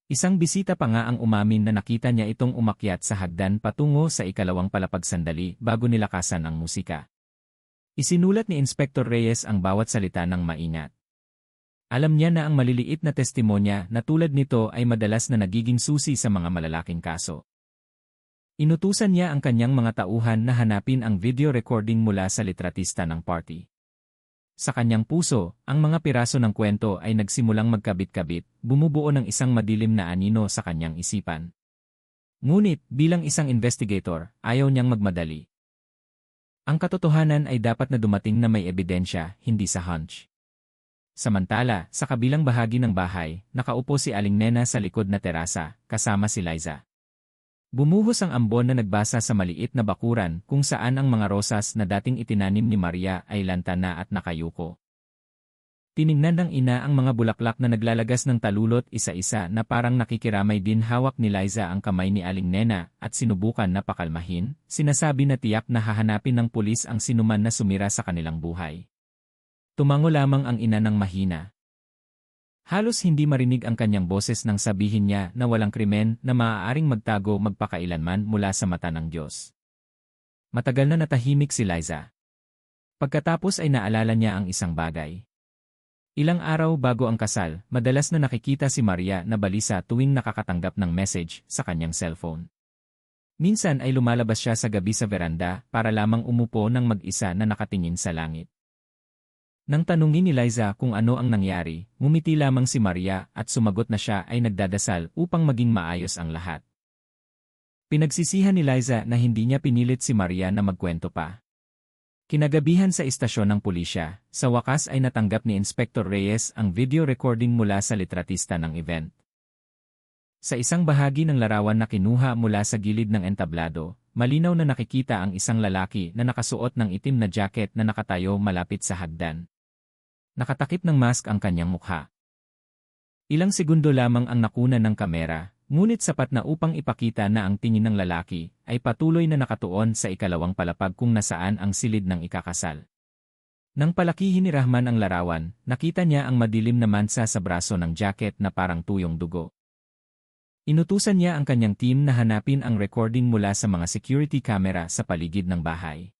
Isang bisita pa nga ang umamin na nakita niya itong umakyat sa hagdan patungo sa ikalawang palapag sandali bago nilakasan ang musika. Isinulat ni Inspector Reyes ang bawat salita ng maingat. Alam niya na ang maliliit na testimonya na tulad nito ay madalas na nagiging susi sa mga malalaking kaso. Inutusan niya ang kanyang mga tauhan na hanapin ang video recording mula sa litratista ng party. Sa kanyang puso, ang mga piraso ng kwento ay nagsimulang magkabit-kabit, bumubuo ng isang madilim na anino sa kanyang isipan. Ngunit, bilang isang investigator, ayaw niyang magmadali. Ang katotohanan ay dapat na dumating na may ebidensya, hindi sa hunch. Samantala, sa kabilang bahagi ng bahay, nakaupo si Aling Nena sa likod na terasa, kasama si Liza. Bumuhos ang ambon na nagbasa sa maliit na bakuran kung saan ang mga rosas na dating itinanim ni Maria ay lanta na at nakayuko. Tiningnan ng ina ang mga bulaklak na naglalagas ng talulot isa-isa na parang nakikiramay din. Hawak ni Liza ang kamay ni Aling Nena at sinubukan na pakalmahin, sinasabi na tiyak na hahanapin ng pulis ang sinuman na sumira sa kanilang buhay. Tumango lamang ang ina ng mahina. Halos hindi marinig ang kanyang boses nang sabihin niya na walang krimen na maaaring magtago magpakailanman mula sa mata ng Diyos. Matagal na natahimik si Liza. Pagkatapos ay naalala niya ang isang bagay. Ilang araw bago ang kasal, madalas na nakikita si Maria na balisa tuwing nakakatanggap ng message sa kanyang cellphone. Minsan ay lumalabas siya sa gabi sa veranda para lamang umupo ng mag-isa na nakatingin sa langit. Nang tanungin ni Liza kung ano ang nangyari, ngumiti lamang si Maria at sumagot na siya ay nagdadasal upang maging maayos ang lahat. Pinagsisihan ni Liza na hindi niya pinilit si Maria na magkwento pa. Kinagabihan sa istasyon ng pulisya, sa wakas ay natanggap ni Inspector Reyes ang video recording mula sa litratista ng event. Sa isang bahagi ng larawan na kinuha mula sa gilid ng entablado, malinaw na nakikita ang isang lalaki na nakasuot ng itim na jacket na nakatayo malapit sa hagdan. Nakatakip ng mask ang kanyang mukha. Ilang segundo lamang ang nakunan ng kamera, ngunit sapat na upang ipakita na ang tingin ng lalaki ay patuloy na nakatuon sa ikalawang palapag kung nasaan ang silid ng ikakasal. Nang palakihin ni Rahman ang larawan, nakita niya ang madilim na mansa sa braso ng jacket na parang tuyong dugo. Inutusan niya ang kanyang team na hanapin ang recording mula sa mga security camera sa paligid ng bahay.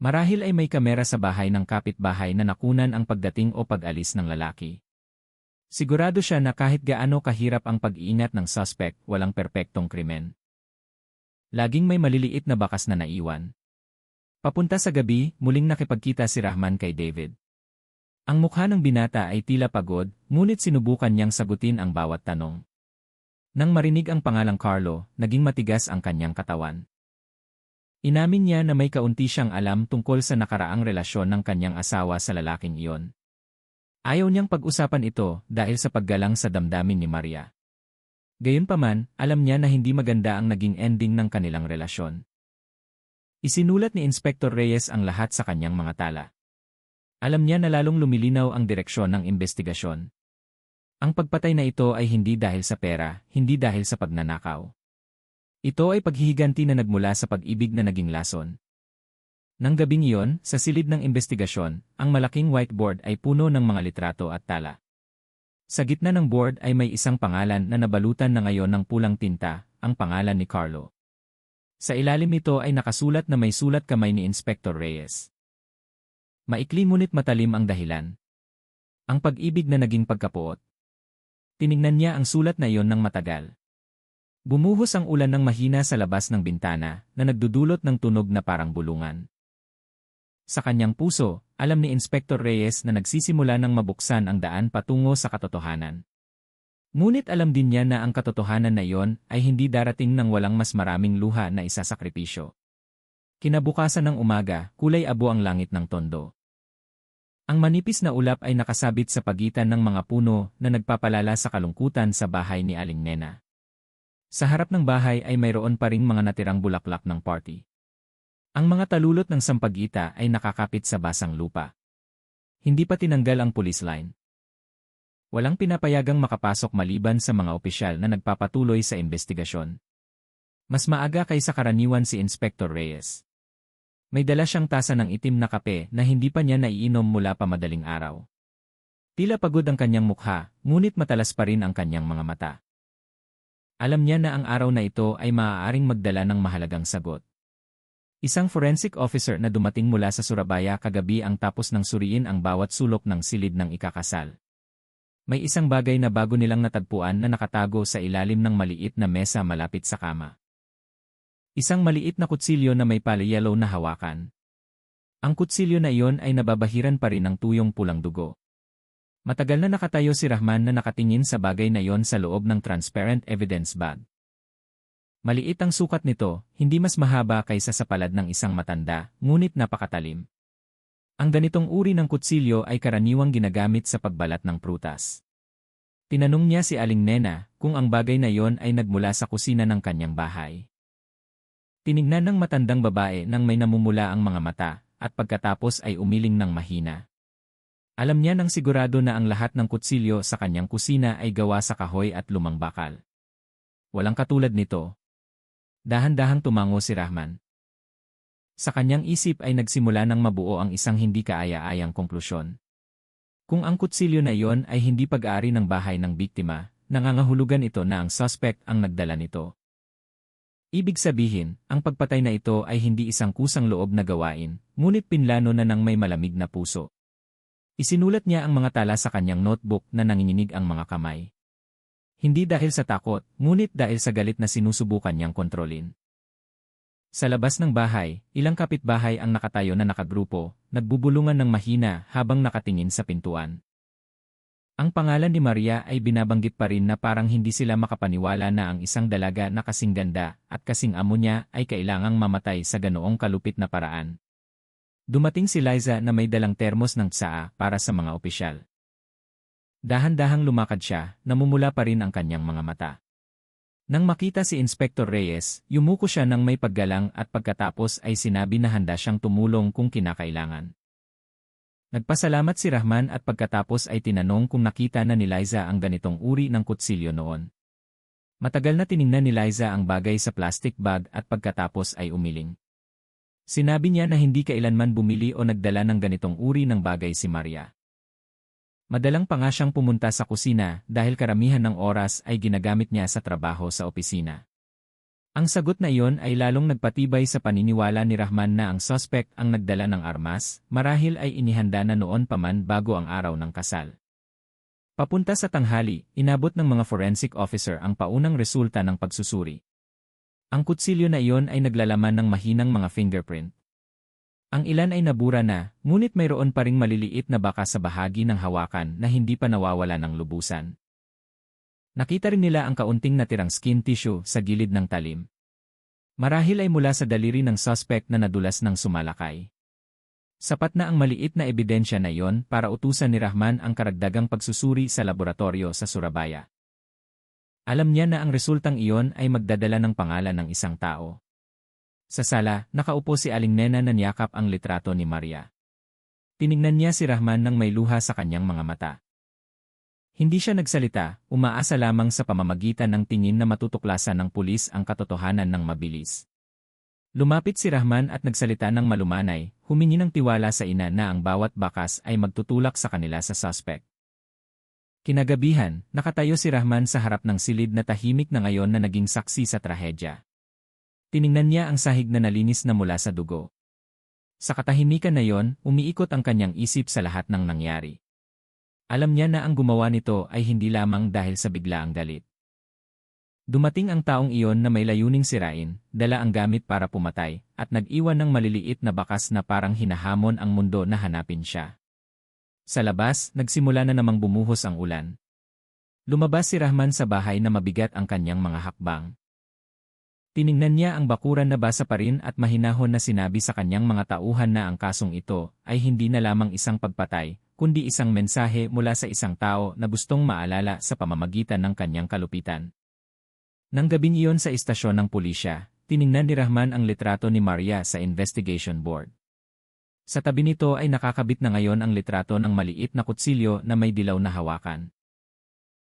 Marahil ay may kamera sa bahay ng kapitbahay na nakunan ang pagdating o pag-alis ng lalaki. Sigurado siya na kahit gaano kahirap ang pag-iingat ng suspect, walang perpektong krimen. Laging may maliliit na bakas na naiwan. Papunta sa gabi, muling nakipagkita si Rahman kay David. Ang mukha ng binata ay tila pagod, ngunit sinubukan niyang sagutin ang bawat tanong. Nang marinig ang pangalang Carlo, naging matigas ang kanyang katawan. Inamin niya na may kaunti siyang alam tungkol sa nakaraang relasyon ng kanyang asawa sa lalaking iyon. Ayaw niyang pag-usapan ito dahil sa paggalang sa damdamin ni Maria. Gayunpaman, alam niya na hindi maganda ang naging ending ng kanilang relasyon. Isinulat ni Inspector Reyes ang lahat sa kanyang mga tala. Alam niya na lalong lumilinaw ang direksyon ng investigasyon. Ang pagpatay na ito ay hindi dahil sa pera, hindi dahil sa pagnanakaw. Ito ay paghihiganti na nagmula sa pag-ibig na naging lason. Nang gabing iyon, sa silid ng investigasyon, ang malaking whiteboard ay puno ng mga litrato at tala. Sa gitna ng board ay may isang pangalan na nabalutan na ngayon ng pulang tinta, ang pangalan ni Carlo. Sa ilalim nito ay nakasulat na may sulat kamay ni Inspector Reyes. Maikli ngunit matalim ang dahilan. Ang pag-ibig na naging pagkapuot. Tiningnan niya ang sulat na iyon ng matagal. Bumuhos ang ulan ng mahina sa labas ng bintana na nagdudulot ng tunog na parang bulungan. Sa kanyang puso, alam ni Inspector Reyes na nagsisimula ng mabuksan ang daan patungo sa katotohanan. Ngunit alam din niya na ang katotohanan na iyon ay hindi darating ng walang mas maraming luha na isasakripisyo. Kinabukasan ng umaga, kulay abo ang langit ng tondo. Ang manipis na ulap ay nakasabit sa pagitan ng mga puno na nagpapalala sa kalungkutan sa bahay ni Aling Nena. Sa harap ng bahay ay mayroon pa ring mga natirang bulaklak ng party. Ang mga talulot ng sampagita ay nakakapit sa basang lupa. Hindi pa tinanggal ang police line. Walang pinapayagang makapasok maliban sa mga opisyal na nagpapatuloy sa investigasyon. Mas maaga kaysa karaniwan si Inspector Reyes. May dala siyang tasa ng itim na kape na hindi pa niya naiinom mula pa madaling araw. Tila pagod ang kanyang mukha, ngunit matalas pa rin ang kanyang mga mata. Alam niya na ang araw na ito ay maaaring magdala ng mahalagang sagot. Isang forensic officer na dumating mula sa Surabaya kagabi ang tapos ng suriin ang bawat sulok ng silid ng ikakasal. May isang bagay na bago nilang natagpuan na nakatago sa ilalim ng maliit na mesa malapit sa kama. Isang maliit na kutsilyo na may pala-yellow na hawakan. Ang kutsilyo na iyon ay nababahiran pa rin ng tuyong pulang dugo. Matagal na nakatayo si Rahman na nakatingin sa bagay na iyon sa loob ng transparent evidence bag. Maliit ang sukat nito, hindi mas mahaba kaysa sa palad ng isang matanda, ngunit napakatalim. Ang ganitong uri ng kutsilyo ay karaniwang ginagamit sa pagbalat ng prutas. Tinanong niya si Aling Nena kung ang bagay na iyon ay nagmula sa kusina ng kanyang bahay. Tinignan ng matandang babae nang may namumula ang mga mata, at pagkatapos ay umiling ng mahina. Alam niya nang sigurado na ang lahat ng kutsilyo sa kanyang kusina ay gawa sa kahoy at lumang bakal. Walang katulad nito. Dahan-dahang tumango si Rahman. Sa kanyang isip ay nagsimula ng mabuo ang isang hindi kaaya-ayang konklusyon. Kung ang kutsilyo na iyon ay hindi pag-aari ng bahay ng biktima, nangangahulugan ito na ang suspect ang nagdala nito. Ibig sabihin, ang pagpatay na ito ay hindi isang kusang loob na gawain, ngunit pinlano na ng may malamig na puso. Isinulat niya ang mga tala sa kanyang notebook na nanginginig ang mga kamay. Hindi dahil sa takot, ngunit dahil sa galit na sinusubukan niyang kontrolin. Sa labas ng bahay, ilang kapitbahay ang nakatayo na nakagrupo, nagbubulungan ng mahina habang nakatingin sa pintuan. Ang pangalan ni Maria ay binabanggit pa rin na parang hindi sila makapaniwala na ang isang dalaga na kasing ganda at kasing amo niya ay kailangang mamatay sa ganoong kalupit na paraan. Dumating si Liza na may dalang termos ng tsaa para sa mga opisyal. Dahan-dahang lumakad siya, namumula pa rin ang kanyang mga mata. Nang makita si Inspector Reyes, yumuko siya ng may paggalang at pagkatapos ay sinabi na handa siyang tumulong kung kinakailangan. Nagpasalamat si Rahman at pagkatapos ay tinanong kung nakita na ni Liza ang ganitong uri ng kutsilyo noon. Matagal na tiningnan ni Liza ang bagay sa plastic bag at pagkatapos ay umiling. Sinabi niya na hindi kailanman bumili o nagdala ng ganitong uri ng bagay si Maria. Madalang pa nga siyang pumunta sa kusina dahil karamihan ng oras ay ginagamit niya sa trabaho sa opisina. Ang sagot na iyon ay lalong nagpatibay sa paniniwala ni Rahman na ang suspect ang nagdala ng armas, marahil ay inihanda na noon pa man bago ang araw ng kasal. Papunta sa tanghali, inabot ng mga forensic officer ang paunang resulta ng pagsusuri. Ang kutsilyo na iyon ay naglalaman ng mahinang mga fingerprint. Ang ilan ay nabura na, ngunit mayroon pa ring maliliit na baka sa bahagi ng hawakan na hindi pa nawawala ng lubusan. Nakita rin nila ang kaunting natirang skin tissue sa gilid ng talim. Marahil ay mula sa daliri ng suspect na nadulas ng sumalakay. Sapat na ang maliit na ebidensya na iyon para utusan ni Rahman ang karagdagang pagsusuri sa laboratorio sa Surabaya. Alam niya na ang resultang iyon ay magdadala ng pangalan ng isang tao. Sa sala, nakaupo si Aling Nena na niyakap ang litrato ni Maria. Tinignan niya si Rahman nang may luha sa kanyang mga mata. Hindi siya nagsalita, umaasa lamang sa pamamagitan ng tingin na matutuklasan ng pulis ang katotohanan ng mabilis. Lumapit si Rahman at nagsalita ng malumanay, humingi ng tiwala sa ina na ang bawat bakas ay magtutulak sa kanila sa suspect. Kinagabihan, nakatayo si Rahman sa harap ng silid na tahimik na ngayon na naging saksi sa trahedya. Tiningnan niya ang sahig na nalinis na mula sa dugo. Sa katahimikan na yon, umiikot ang kanyang isip sa lahat ng nangyari. Alam niya na ang gumawa nito ay hindi lamang dahil sa biglaang galit. Dumating ang taong iyon na may layuning sirain, dala ang gamit para pumatay, at nag-iwan ng maliliit na bakas na parang hinahamon ang mundo na hanapin siya. Sa labas, nagsimula na namang bumuhos ang ulan. Lumabas si Rahman sa bahay na mabigat ang kanyang mga hakbang. Tiningnan niya ang bakuran na basa pa rin at mahinahon na sinabi sa kanyang mga tauhan na ang kasong ito ay hindi na lamang isang pagpatay, kundi isang mensahe mula sa isang tao na gustong maalala sa pamamagitan ng kanyang kalupitan. Nang gabing iyon sa istasyon ng pulisya, tiningnan ni Rahman ang litrato ni Maria sa investigation board. Sa tabi nito ay nakakabit na ngayon ang litrato ng maliit na kutsilyo na may dilaw na hawakan.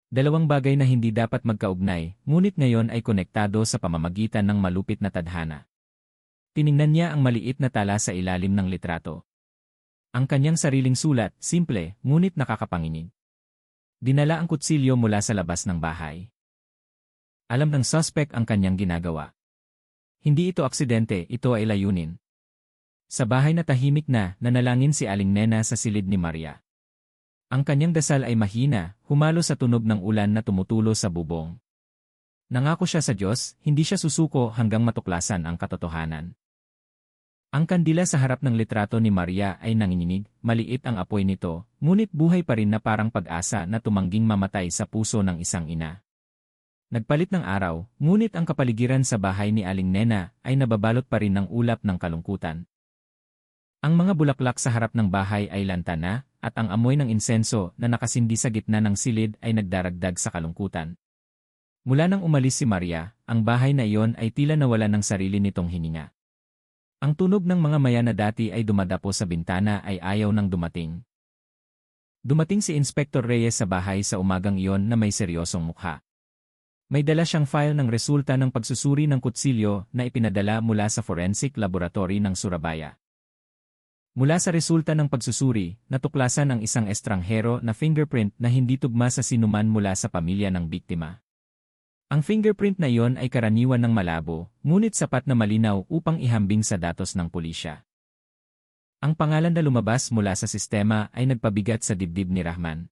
Dalawang bagay na hindi dapat magkaugnay, ngunit ngayon ay konektado sa pamamagitan ng malupit na tadhana. Tiningnan niya ang maliit na tala sa ilalim ng litrato. Ang kanyang sariling sulat, simple, ngunit nakakapanginig. Dinala ang kutsilyo mula sa labas ng bahay. Alam ng suspect ang kanyang ginagawa. Hindi ito aksidente, ito ay layunin. Sa bahay na tahimik na, nanalangin si Aling Nena sa silid ni Maria. Ang kanyang dasal ay mahina, humalo sa tunog ng ulan na tumutulo sa bubong. Nangako siya sa Diyos, hindi siya susuko hanggang matuklasan ang katotohanan. Ang kandila sa harap ng litrato ni Maria ay nanginginig, maliit ang apoy nito, ngunit buhay pa rin na parang pag-asa na tumangging mamatay sa puso ng isang ina. Nagpalit ng araw, ngunit ang kapaligiran sa bahay ni Aling Nena ay nababalot pa rin ng ulap ng kalungkutan. Ang mga bulaklak sa harap ng bahay ay lanta na, at ang amoy ng insenso na nakasindi sa gitna ng silid ay nagdaragdag sa kalungkutan. Mula nang umalis si Maria, ang bahay na iyon ay tila nawala ng sarili nitong hininga. Ang tunog ng mga maya na dati ay dumadapo sa bintana ay ayaw nang dumating. Dumating si Inspector Reyes sa bahay sa umagang iyon na may seryosong mukha. May dala siyang file ng resulta ng pagsusuri ng kutsilyo na ipinadala mula sa Forensic Laboratory ng Surabaya. Mula sa resulta ng pagsusuri, natuklasan ang isang estranghero na fingerprint na hindi tugma sa sinuman mula sa pamilya ng biktima. Ang fingerprint na iyon ay karaniwan ng malabo, ngunit sapat na malinaw upang ihambing sa datos ng pulisya. Ang pangalan na lumabas mula sa sistema ay nagpabigat sa dibdib ni Rahman.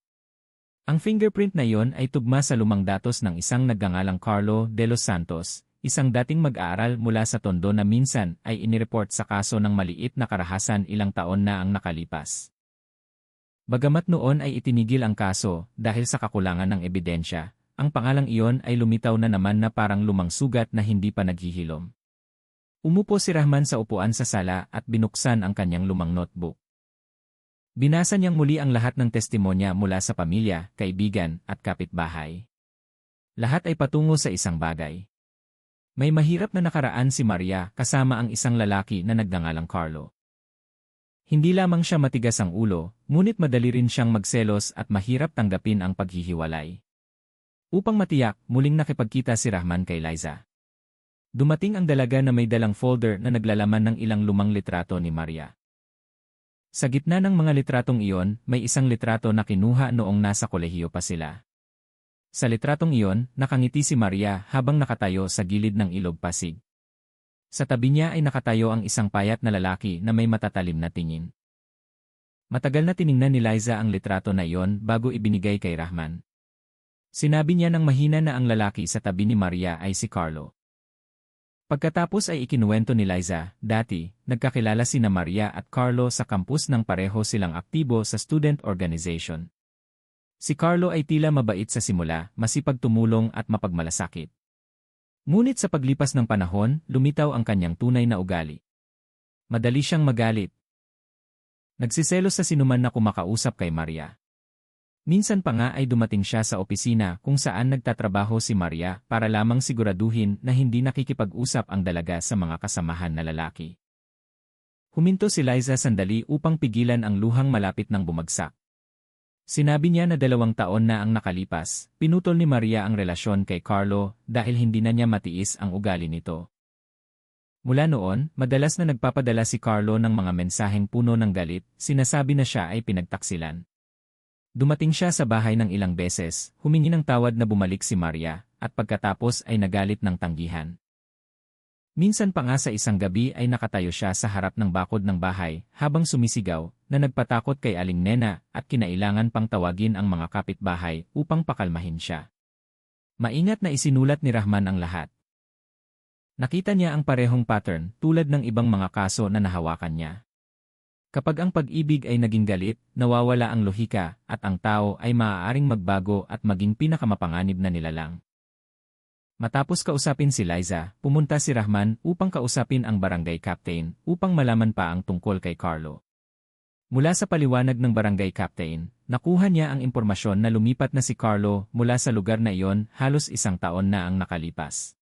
Ang fingerprint na iyon ay tugma sa lumang datos ng isang nagngangalang Carlo de los Santos, isang dating mag-aaral mula sa Tondo na minsan ay inireport sa kaso ng maliit na karahasan ilang taon na ang nakalipas. Bagamat noon ay itinigil ang kaso dahil sa kakulangan ng ebidensya, ang pangalang iyon ay lumitaw na naman na parang lumang sugat na hindi pa naghihilom. Umupo si Rahman sa upuan sa sala at binuksan ang kanyang lumang notebook. Binasa niyang muli ang lahat ng testimonya mula sa pamilya, kaibigan, at kapitbahay. Lahat ay patungo sa isang bagay. May mahirap na nakaraan si Maria kasama ang isang lalaki na nagngangalang Carlo. Hindi lamang siya matigas ang ulo, ngunit madali rin siyang magselos at mahirap tanggapin ang paghihiwalay. Upang matiyak, muling nakipagkita si Rahman kay Liza. Dumating ang dalaga na may dalang folder na naglalaman ng ilang lumang litrato ni Maria. Sa gitna ng mga litratong iyon, may isang litrato na kinuha noong nasa kolehiyo pa sila. Sa litratong iyon, nakangiti si Maria habang nakatayo sa gilid ng ilog Pasig. Sa tabi niya ay nakatayo ang isang payat na lalaki na may matatalim na tingin. Matagal na tiningnan ni Liza ang litrato na iyon bago ibinigay kay Rahman. Sinabi niya ng mahina na ang lalaki sa tabi ni Maria ay si Carlo. Pagkatapos ay ikinuwento ni Liza, dati, nagkakilala sina Maria at Carlo sa kampus ng pareho silang aktibo sa student organization. Si Carlo ay tila mabait sa simula, masipag tumulong at mapagmalasakit. Ngunit sa paglipas ng panahon, lumitaw ang kanyang tunay na ugali. Madali siyang magalit. Nagsiselos sa sinuman na kumakausap kay Maria. Minsan pa nga ay dumating siya sa opisina kung saan nagtatrabaho si Maria para lamang siguraduhin na hindi nakikipag-usap ang dalaga sa mga kasamahan na lalaki. Huminto si Liza sandali upang pigilan ang luhang malapit ng bumagsak. Sinabi niya na 2 taon na ang nakalipas, pinutol ni Maria ang relasyon kay Carlo dahil hindi na niya matiis ang ugali nito. Mula noon, madalas na nagpapadala si Carlo ng mga mensaheng puno ng galit, sinasabi na siya ay pinagtaksilan. Dumating siya sa bahay ng ilang beses, humingi ng tawad na bumalik si Maria, at pagkatapos ay nagalit ng tanggihan. Minsan pa nga sa isang gabi ay nakatayo siya sa harap ng bakod ng bahay habang sumisigaw na nagpatakot kay Aling Nena at kinailangan pang tawagin ang mga kapitbahay upang pakalmahin siya. Maingat na isinulat ni Rahman ang lahat. Nakita niya ang parehong pattern tulad ng ibang mga kaso na nahawakan niya. Kapag ang pag-ibig ay naging galit, nawawala ang lohika at ang tao ay maaaring magbago at maging pinakamapanganib na nilalang. Matapos kausapin si Liza, pumunta si Rahman upang kausapin ang barangay captain upang malaman pa ang tungkol kay Carlo. Mula sa paliwanag ng barangay captain, nakuha niya ang impormasyon na lumipat na si Carlo mula sa lugar na iyon halos 1 taon na ang nakalipas.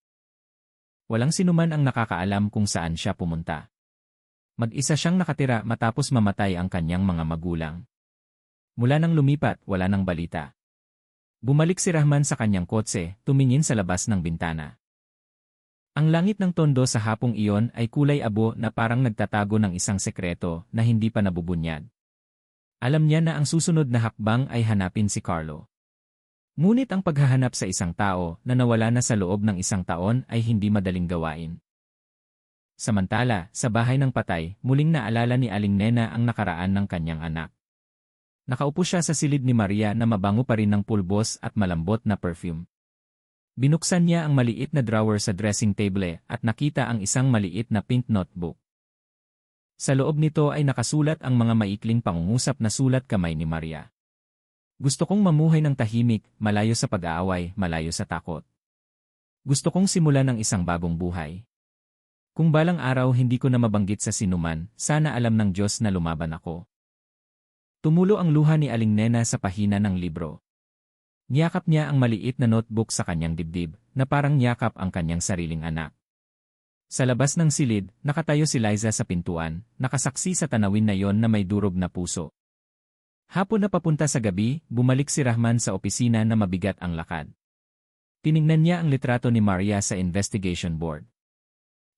Walang sinuman ang nakakaalam kung saan siya pumunta. Mag-isa siyang nakatira matapos mamatay ang kanyang mga magulang. Mula nang lumipat, wala nang balita. Bumalik si Rahman sa kanyang kotse, tumingin sa labas ng bintana. Ang langit ng Tondo sa hapong iyon ay kulay abo na parang nagtatago ng isang sekreto na hindi pa nabubunyag. Alam niya na ang susunod na hakbang ay hanapin si Carlo. Ngunit ang paghahanap sa isang tao na nawala na sa loob ng 1 taon ay hindi madaling gawain. Samantala, sa bahay ng patay, muling naalala ni Aling Nena ang nakaraan ng kanyang anak. Nakaupo siya sa silid ni Maria na mabango pa rin ng pulbos at malambot na perfume. Binuksan niya ang maliit na drawer sa dressing table at nakita ang isang maliit na pink notebook. Sa loob nito ay nakasulat ang mga maikling pangungusap na sulat kamay ni Maria. Gusto kong mamuhay ng tahimik, malayo sa pag-aaway, malayo sa takot. Gusto kong simulan ng isang bagong buhay. Kung balang araw hindi ko na mabanggit sa sinuman, sana alam ng Diyos na lumaban ako. Tumulo ang luha ni Aling Nena sa pahina ng libro. Niyakap niya ang maliit na notebook sa kanyang dibdib, na parang niyakap ang kanyang sariling anak. Sa labas ng silid, nakatayo si Liza sa pintuan, nakasaksi sa tanawin na yon na may durog na puso. Hapon na papunta sa gabi, bumalik si Rahman sa opisina na mabigat ang lakad. Tiningnan niya ang litrato ni Maria sa investigation board.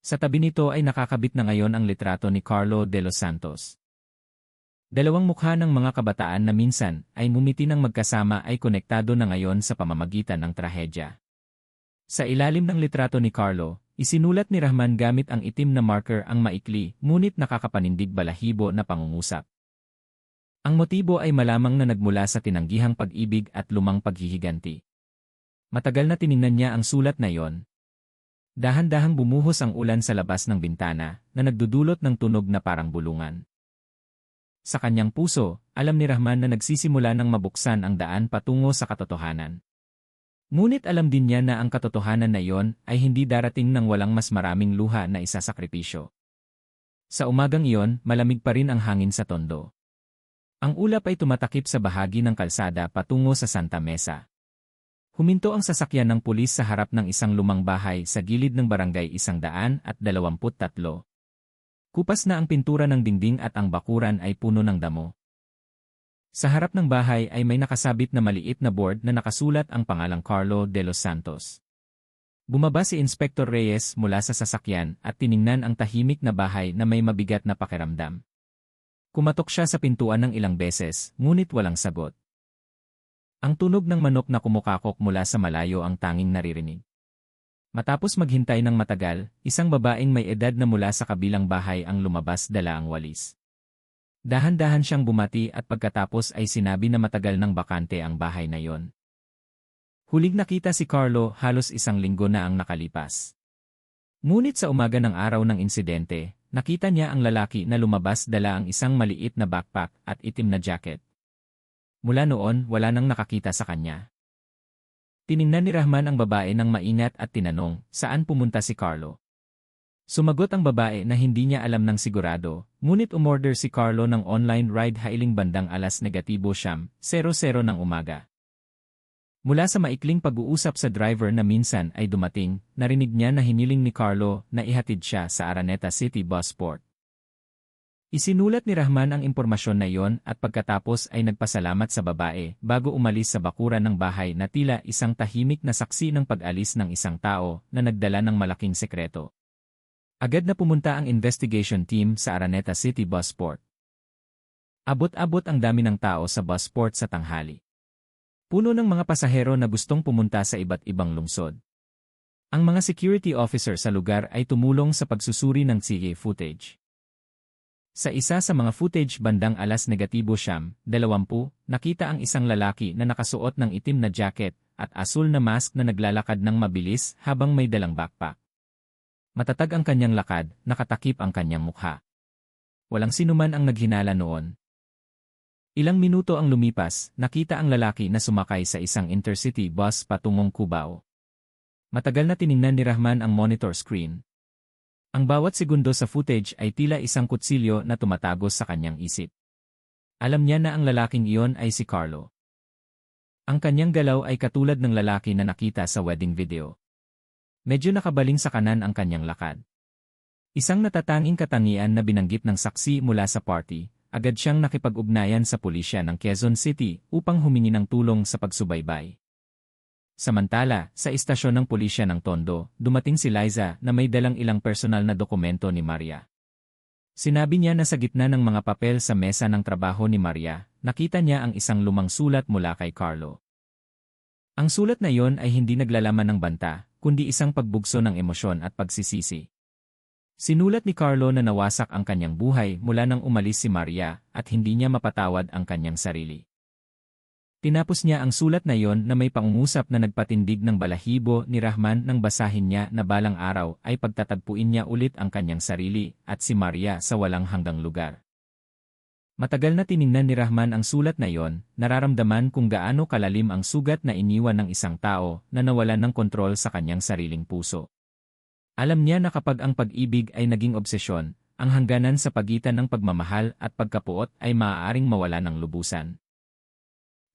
Sa tabi nito ay nakakabit na ngayon ang litrato ni Carlo de los Santos. Dalawang mukha ng mga kabataan na minsan ay mumiti ng magkasama ay konektado na ngayon sa pamamagitan ng trahedya. Sa ilalim ng litrato ni Carlo, isinulat ni Rahman gamit ang itim na marker ang maikli ngunit nakakapanindig balahibo na pangungusap. Ang motibo ay malamang na nagmula sa tinanggihang pag-ibig at lumang paghihiganti. Matagal na tiningnan niya ang sulat na yon. Dahan-dahang bumuhos ang ulan sa labas ng bintana na nagdudulot ng tunog na parang bulungan. Sa kanyang puso, alam ni Rahman na nagsisimula ng mabuksan ang daan patungo sa katotohanan. Ngunit alam din niya na ang katotohanan na iyon ay hindi darating ng walang mas maraming luha na isasakripisyo. Sa umagang iyon, malamig pa rin ang hangin sa Tondo. Ang ulap ay tumatakip sa bahagi ng kalsada patungo sa Santa Mesa. Huminto ang sasakyan ng pulis sa harap ng isang lumang bahay sa gilid ng barangay 123. Kupas na ang pintura ng dingding at ang bakuran ay puno ng damo. Sa harap ng bahay ay may nakasabit na maliit na board na nakasulat ang pangalang Carlo de los Santos. Bumaba si Inspector Reyes mula sa sasakyan at tiningnan ang tahimik na bahay na may mabigat na pakiramdam. Kumatok siya sa pintuan ng ilang beses, ngunit walang sagot. Ang tunog ng manok na kumukakok mula sa malayo ang tanging naririnig. Matapos maghintay ng matagal, isang babaeng may edad na mula sa kabilang bahay ang lumabas dala ang walis. Dahan-dahan siyang bumati at pagkatapos ay sinabi na matagal nang bakante ang bahay na yon. Huling nakita si Carlo halos 1 linggo na ang nakalipas. Ngunit sa umaga ng araw ng insidente, nakita niya ang lalaki na lumabas dala ang isang maliit na backpack at itim na jacket. Mula noon, wala nang nakakita sa kanya. Tiningnan ni Rahman ang babae ng maingat at tinanong, saan pumunta si Carlo? Sumagot ang babae na hindi niya alam ng sigurado, ngunit umorder si Carlo ng online ride-hailing bandang 9:00 ng umaga. Mula sa maikling pag-uusap sa driver na minsan ay dumating, narinig niya na hiniling ni Carlo na ihatid siya sa Araneta City Busport. Isinulat ni Rahman ang impormasyon na iyon at pagkatapos ay nagpasalamat sa babae bago umalis sa bakuran ng bahay na tila isang tahimik na saksi ng pag-alis ng isang tao na nagdala ng malaking sekreto. Agad na pumunta ang investigation team sa Araneta City Busport. Abot-abot ang dami ng tao sa busport sa tanghali. Puno ng mga pasahero na gustong pumunta sa iba't ibang lungsod. Ang mga security officer sa lugar ay tumulong sa pagsusuri ng CCTV footage. Sa isa sa mga footage bandang -20, nakita ang isang lalaki na nakasuot ng itim na jacket at asul na mask na naglalakad ng mabilis habang may dalang backpack. Matatag ang kanyang lakad, nakatakip ang kanyang mukha. Walang sinuman ang naghinala noon. Ilang minuto ang lumipas, nakita ang lalaki na sumakay sa isang intercity bus patungong Cubao. Matagal na tiningnan ni Rahman ang monitor screen. Ang bawat segundo sa footage ay tila isang kutsilyo na tumatagos sa kanyang isip. Alam niya na ang lalaking iyon ay si Carlo. Ang kanyang galaw ay katulad ng lalaki na nakita sa wedding video. Medyo nakabaling sa kanan ang kanyang lakad. Isang natatanging katangian na binanggit ng saksi mula sa party, agad siyang nakipag-ugnayan sa pulisya ng Quezon City upang humingi ng tulong sa pagsubaybay. Samantala, sa istasyon ng pulisya ng Tondo, dumating si Liza na may dalang ilang personal na dokumento ni Maria. Sinabi niya na sa gitna ng mga papel sa mesa ng trabaho ni Maria, nakita niya ang isang lumang sulat mula kay Carlo. Ang sulat na iyon ay hindi naglalaman ng banta, kundi isang pagbugso ng emosyon at pagsisisi. Sinulat ni Carlo na nawasak ang kanyang buhay mula nang umalis si Maria at hindi niya mapatawad ang kanyang sarili. Tinapos niya ang sulat na iyon na may pangungusap na nagpatindig ng balahibo ni Rahman nang basahin niya na balang araw ay pagtatagpuin niya ulit ang kanyang sarili at si Maria sa walang hanggang lugar. Matagal na tiningnan ni Rahman ang sulat na iyon, nararamdaman kung gaano kalalim ang sugat na iniwan ng isang tao na nawalan ng kontrol sa kanyang sariling puso. Alam niya na kapag ang pag-ibig ay naging obsesyon, ang hangganan sa pagitan ng pagmamahal at pagkapuot ay maaaring mawala ng lubusan.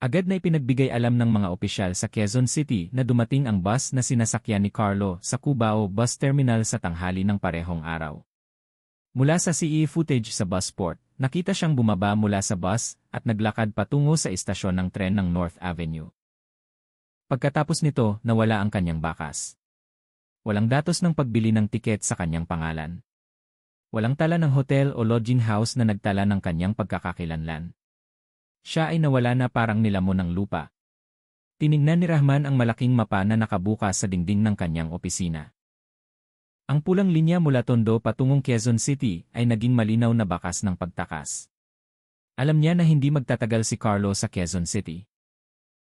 Agad na ipinagbigay alam ng mga opisyal sa Quezon City na dumating ang bus na sinasakyan ni Carlo sa Cubao Bus Terminal sa tanghali ng parehong araw. Mula sa CCTV footage sa busport, nakita siyang bumaba mula sa bus at naglakad patungo sa istasyon ng tren ng North Avenue. Pagkatapos nito, nawala ang kanyang bakas. Walang datos ng pagbili ng tiket sa kanyang pangalan. Walang tala ng hotel o lodging house na nagtala ng kanyang pagkakakilanlan. Siya ay nawala na parang nilamon ng lupa. Tiningnan ni Rahman ang malaking mapa na nakabukas sa dingding ng kanyang opisina. Ang pulang linya mula Tondo patungong Quezon City ay naging malinaw na bakas ng pagtakas. Alam niya na hindi magtatagal si Carlo sa Quezon City.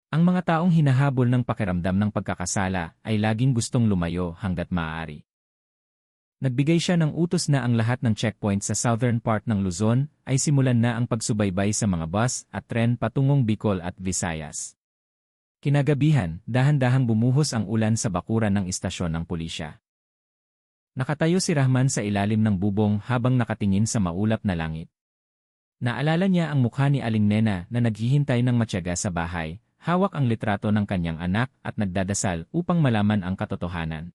Ang mga taong hinahabol ng pakiramdam ng pagkakasala ay laging gustong lumayo hanggat maaari. Nagbigay siya ng utos na ang lahat ng checkpoint sa southern part ng Luzon ay simulan na ang pagsubaybay sa mga bus at tren patungong Bicol at Visayas. Kinagabihan, dahan-dahang bumuhos ang ulan sa bakuran ng istasyon ng pulisya. Nakatayo si Rahman sa ilalim ng bubong habang nakatingin sa maulap na langit. Naalala niya ang mukha ni Aling Nena na naghihintay ng matyaga sa bahay, hawak ang litrato ng kanyang anak at nagdadasal upang malaman ang katotohanan.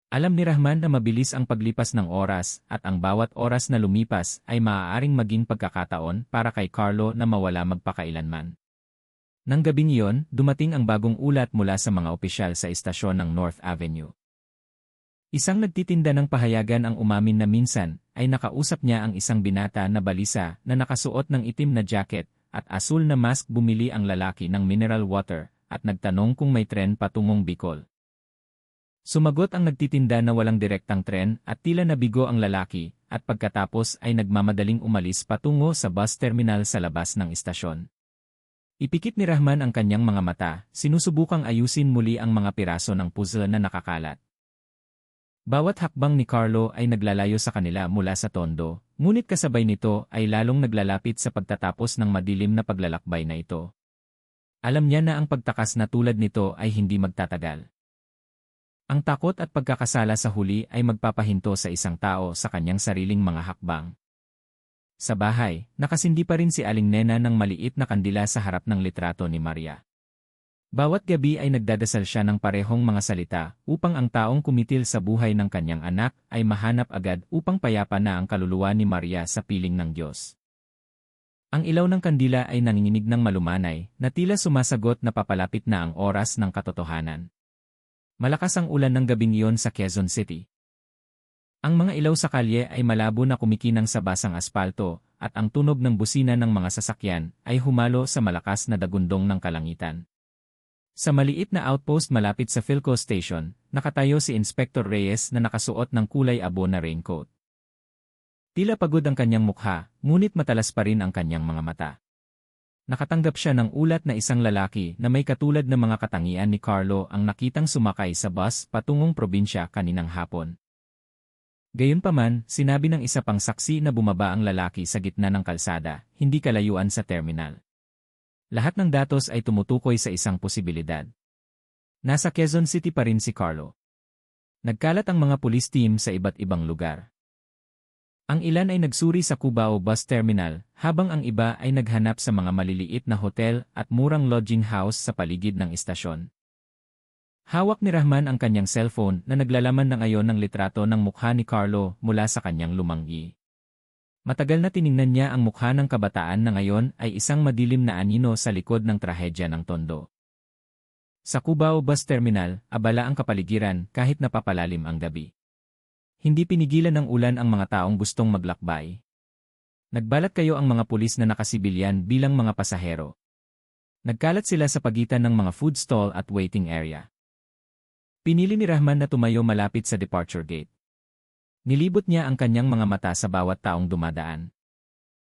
Alam ni Rahman na mabilis ang paglipas ng oras at ang bawat oras na lumipas ay maaaring maging pagkakataon para kay Carlo na mawala magpakailanman. Nang gabing iyon, dumating ang bagong ulat mula sa mga opisyal sa istasyon ng North Avenue. Isang nagtitinda ng pahayagan ang umamin na minsan ay nakausap niya ang isang binata na balisa na nakasuot ng itim na jacket at asul na mask. Bumili ang lalaki ng mineral water at nagtanong kung may tren patungong Bicol. Sumagot ang nagtitinda na walang direktang tren at tila nabigo ang lalaki at pagkatapos ay nagmamadaling umalis patungo sa bus terminal sa labas ng istasyon. Ipikit ni Rahman ang kanyang mga mata, sinusubukang ayusin muli ang mga piraso ng puzzle na nakakalat. Bawat hakbang ni Carlo ay naglalayo sa kanila mula sa Tondo, ngunit kasabay nito ay lalong naglalapit sa pagtatapos ng madilim na paglalakbay na ito. Alam niya na ang pagtakas na tulad nito ay hindi magtatagal. Ang takot at pagkakasala sa huli ay magpapahinto sa isang tao sa kanyang sariling mga hakbang. Sa bahay, nakasindi pa rin si Aling Nena ng maliit na kandila sa harap ng litrato ni Maria. Bawat gabi ay nagdadasal siya ng parehong mga salita upang ang taong kumitil sa buhay ng kanyang anak ay mahanap agad upang payapa na ang kaluluwa ni Maria sa piling ng Diyos. Ang ilaw ng kandila ay nanginginig ng malumanay na tila sumasagot na papalapit na ang oras ng katotohanan. Malakas ang ulan ng gabing iyon sa Quezon City. Ang mga ilaw sa kalye ay malabo na kumikinang sa basang aspalto at ang tunog ng busina ng mga sasakyan ay humalo sa malakas na dagundong ng kalangitan. Sa maliit na outpost malapit sa Philco Station, nakatayo si Inspector Reyes na nakasuot ng kulay abo na raincoat. Tila pagod ang kanyang mukha, ngunit matalas pa rin ang kanyang mga mata. Nakatanggap siya ng ulat na isang lalaki na may katulad ng mga katangian ni Carlo ang nakitang sumakay sa bus patungong probinsya kaninang hapon. Gayunpaman, sinabi ng isa pang saksi na bumaba ang lalaki sa gitna ng kalsada, hindi kalayuan sa terminal. Lahat ng datos ay tumutukoy sa isang posibilidad. Nasa Quezon City pa rin si Carlo. Nagkalat ang mga police team sa iba't ibang lugar. Ang ilan ay nagsuri sa Cubao Bus Terminal, habang ang iba ay naghanap sa mga maliliit na hotel at murang lodging house sa paligid ng istasyon. Hawak ni Rahman ang kanyang cellphone na naglalaman na ngayon ng litrato ng mukha ni Carlo mula sa kanyang lumanggi. Matagal na tiningnan niya ang mukha ng kabataan na ngayon ay isang madilim na anino sa likod ng trahedya ng Tondo. Sa Cubao Bus Terminal, abala ang kapaligiran kahit napapalalim ang gabi. Hindi pinigilan ng ulan ang mga taong gustong maglakbay. Nagbalat kayo ang mga pulis na nakasibilyan bilang mga pasahero. Nagkalat sila sa pagitan ng mga food stall at waiting area. Pinili ni Rahman na tumayo malapit sa departure gate. Nilibot niya ang kanyang mga mata sa bawat taong dumadaan.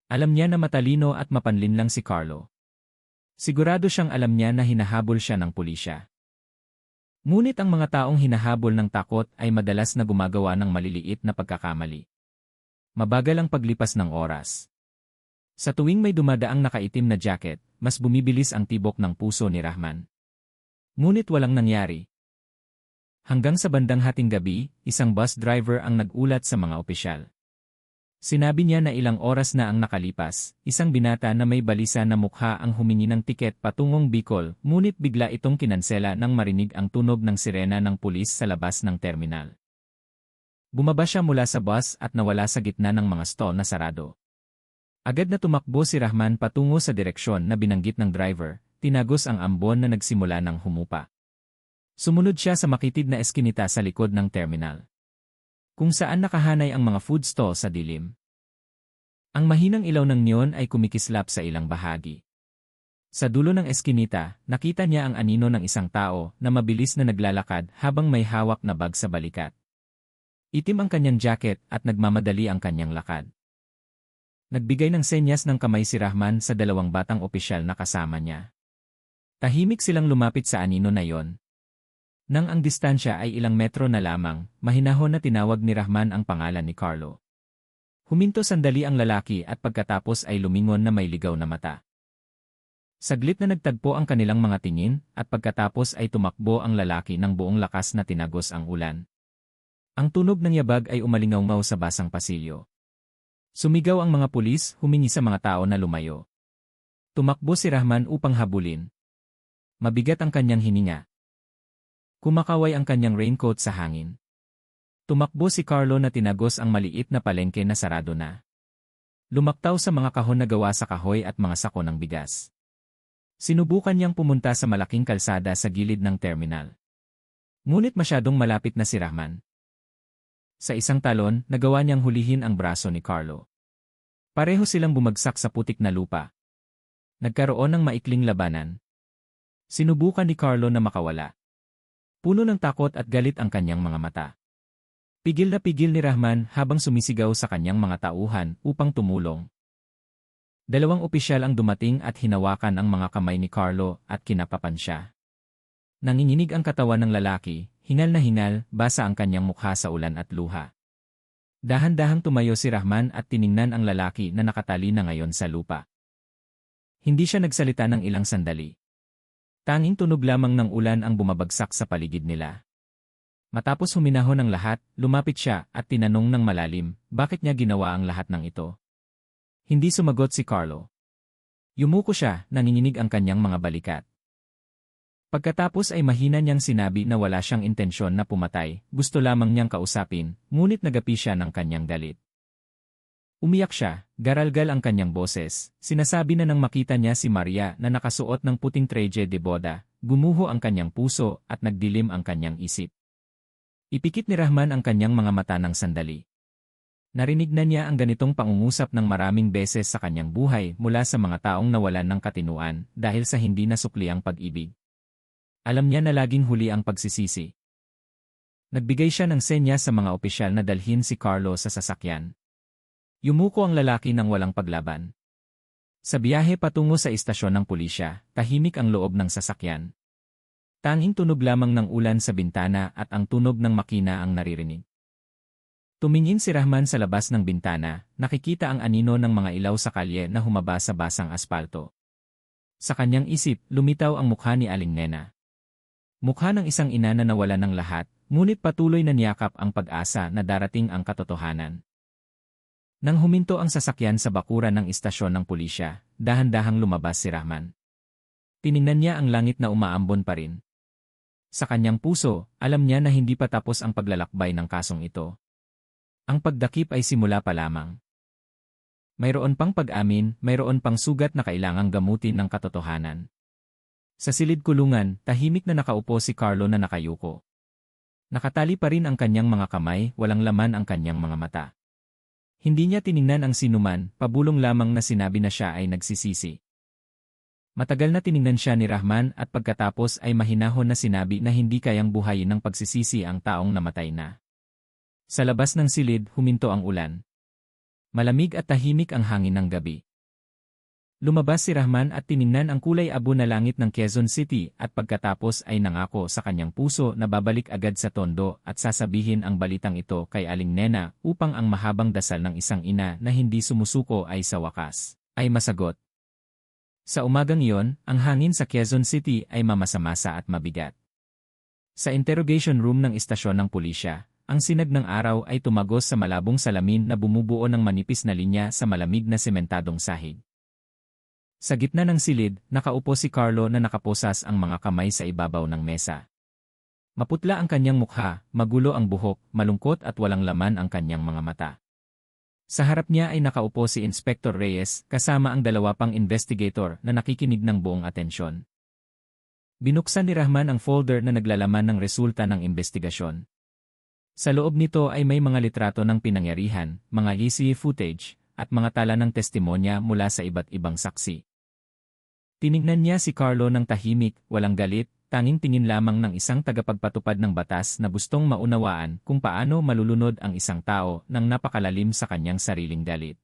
Alam niya na matalino at mapanlinlang si Carlo. Sigurado siyang alam niya na hinahabol siya ng pulisya. Ngunit ang mga taong hinahabol ng takot ay madalas na gumagawa ng maliliit na pagkakamali. Mabagal ang paglipas ng oras. Sa tuwing may dumadaang nakaitim na jacket, mas bumibilis ang tibok ng puso ni Rahman. Ngunit walang nangyari. Hanggang sa bandang hating gabi, isang bus driver ang nag-ulat sa mga opisyal. Sinabi niya na ilang oras na ang nakalipas, isang binata na may balisa na mukha ang humingi ng tiket patungong Bicol, ngunit bigla itong kinansela nang marinig ang tunog ng sirena ng pulis sa labas ng terminal. Bumaba siya mula sa bus at nawala sa gitna ng mga stall na sarado. Agad na tumakbo si Rahman patungo sa direksyon na binanggit ng driver, tinagos ang ambon na nagsimula ng humupa. Sumunod siya sa makitid na eskinita sa likod ng terminal, kung saan nakahanay ang mga food stall sa dilim. Ang mahinang ilaw ng neon ay kumikislap sa ilang bahagi. Sa dulo ng eskinita, nakita niya ang anino ng isang tao na mabilis na naglalakad habang may hawak na bag sa balikat. Itim ang kanyang jacket at nagmamadali ang kanyang lakad. Nagbigay ng senyas ng kamay si Rahman sa dalawang batang opisyal na kasama niya. Tahimik silang lumapit sa anino na yon. Nang ang distansya ay ilang metro na lamang, mahinahon na tinawag ni Rahman ang pangalan ni Carlo. Huminto sandali ang lalaki at pagkatapos ay lumingon na may ligaw na mata. Saglit na nagtagpo ang kanilang mga tingin at pagkatapos ay tumakbo ang lalaki ng buong lakas na tinagos ang ulan. Ang tunog ng yabag ay umalingaw-ngaw sa basang pasilyo. Sumigaw ang mga pulis, humingi sa mga tao na lumayo. Tumakbo si Rahman upang habulin. Mabigat ang kanyang hininga. Kumakaway ang kanyang raincoat sa hangin. Tumakbo si Carlo na tinagos ang maliit na palengke na sarado na. Lumaktaw sa mga kahon na gawa sa kahoy at mga sako ng bigas. Sinubukan niyang pumunta sa malaking kalsada sa gilid ng terminal. Ngunit masyadong malapit na si Rahman. Sa isang talon, nagawa niyang hulihin ang braso ni Carlo. Pareho silang bumagsak sa putik na lupa. Nagkaroon ng maikling labanan. Sinubukan ni Carlo na makawala. Puno ng takot at galit ang kanyang mga mata. Pigil na pigil ni Rahman habang sumisigaw sa kanyang mga tauhan upang tumulong. Dalawang opisyal ang dumating at hinawakan ang mga kamay ni Carlo at kinapapan siya. Nanginginig ang katawan ng lalaki, hingal na hingal, basa ang kanyang mukha sa ulan at luha. Dahan-dahang tumayo si Rahman at tiningnan ang lalaki na nakatali na ngayon sa lupa. Hindi siya nagsalita ng ilang sandali. Tanging tunog lamang ng ulan ang bumabagsak sa paligid nila. Matapos huminahon ang lahat, lumapit siya at tinanong ng malalim, bakit niya ginawa ang lahat ng ito? Hindi sumagot si Carlo. Yumuko siya, nanginginig ang kanyang mga balikat. Pagkatapos ay mahina niyang sinabi na wala siyang intensyon na pumatay, gusto lamang niyang kausapin, ngunit nagapi siya ng kanyang galit. Umiyak siya, garalgal ang kanyang boses, sinasabi na nang makita niya si Maria na nakasuot ng puting traje de boda, gumuho ang kanyang puso at nagdilim ang kanyang isip. Ipikit ni Rahman ang kanyang mga mata ng sandali. Narinig na niya ang ganitong pangungusap ng maraming beses sa kanyang buhay mula sa mga taong nawalan ng katinuan dahil sa hindi nasukli ang pag-ibig. Alam niya na laging huli ang pagsisisi. Nagbigay siya ng senya sa mga opisyal na dalhin si Carlo sa sasakyan. Yumuko ang lalaki ng walang paglaban. Sa biyahe patungo sa istasyon ng pulisya, tahimik ang loob ng sasakyan. Tanging tunog lamang ng ulan sa bintana at ang tunog ng makina ang naririnig. Tumingin si Rahman sa labas ng bintana, nakikita ang anino ng mga ilaw sa kalye na humaba sa basang aspalto. Sa kanyang isip, lumitaw ang mukha ni Aling Nena. Mukha ng isang ina na nawala ng lahat, ngunit patuloy na niyakap ang pag-asa na darating ang katotohanan. Nang huminto ang sasakyan sa bakuran ng istasyon ng pulisya, dahan-dahang lumabas si Rahman. Tiningnan niya ang langit na umaambon pa rin. Sa kanyang puso, alam niya na hindi pa tapos ang paglalakbay ng kasong ito. Ang pagdakip ay simula pa lamang. Mayroon pang pag-amin, mayroon pang sugat na kailangang gamutin ng katotohanan. Sa silid kulungan, tahimik na nakaupo si Carlo na nakayuko. Nakatali pa rin ang kanyang mga kamay, walang laman ang kanyang mga mata. Hindi niya tiningnan ang sinuman, pabulong lamang na sinabi na siya ay nagsisisi. Matagal na tiningnan siya ni Rahman at pagkatapos ay mahinahon na sinabi na hindi kayang buhayin ng pagsisisi ang taong namatay na. Sa labas ng silid, huminto ang ulan. Malamig at tahimik ang hangin ng gabi. Lumabas si Rahman at tiningnan ang kulay abo na langit ng Quezon City at pagkatapos ay nangako sa kanyang puso na babalik agad sa Tondo at sasabihin ang balitang ito kay Aling Nena upang ang mahabang dasal ng isang ina na hindi sumusuko ay sa wakas ay masagot. Sa umagang iyon, ang hangin sa Quezon City ay mamasamasa at mabigat. Sa interrogation room ng istasyon ng pulisya, ang sinag ng araw ay tumagos sa malabong salamin na bumubuo ng manipis na linya sa malamig na sementadong sahig. Sa gitna ng silid, nakaupo si Carlo na nakaposas ang mga kamay sa ibabaw ng mesa. Maputla ang kanyang mukha, magulo ang buhok, malungkot at walang laman ang kanyang mga mata. Sa harap niya ay nakaupo si Inspector Reyes kasama ang dalawa pang investigator na nakikinig ng buong atensyon. Binuksan ni Rahman ang folder na naglalaman ng resulta ng investigasyon. Sa loob nito ay may mga litrato ng pinangyarihan, mga ECE footage, at mga tala ng testimonya mula sa iba't ibang saksi. Tinignan niya si Carlo ng tahimik, walang galit, tanging tingin lamang ng isang tagapagpatupad ng batas na gustong maunawaan kung paano malulunod ang isang tao nang napakalalim sa kanyang sariling galit.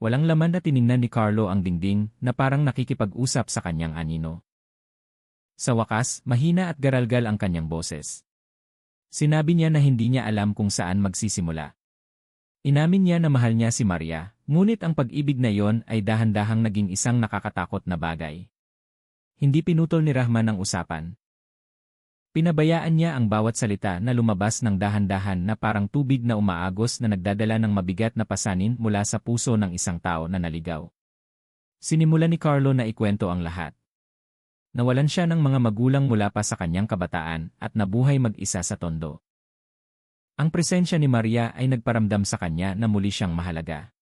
Walang laman na tiningnan ni Carlo ang dingding na parang nakikipag-usap sa kanyang anino. Sa wakas, mahina at garalgal ang kanyang boses. Sinabi niya na hindi niya alam kung saan magsisimula. Inamin niya na mahal niya si Maria, ngunit ang pag-ibig na iyon ay dahan-dahang naging isang nakakatakot na bagay. Hindi pinutol ni Rahman ang usapan. Pinabayaan niya ang bawat salita na lumabas ng dahan-dahan na parang tubig na umaagos na nagdadala ng mabigat na pasanin mula sa puso ng isang tao na naligaw. Sinimulan ni Carlo na ikwento ang lahat. Nawalan siya ng mga magulang mula pa sa kanyang kabataan at nabuhay mag-isa sa Tondo. Ang presensya ni Maria ay nagparamdam sa kanya na muli siyang mahalaga.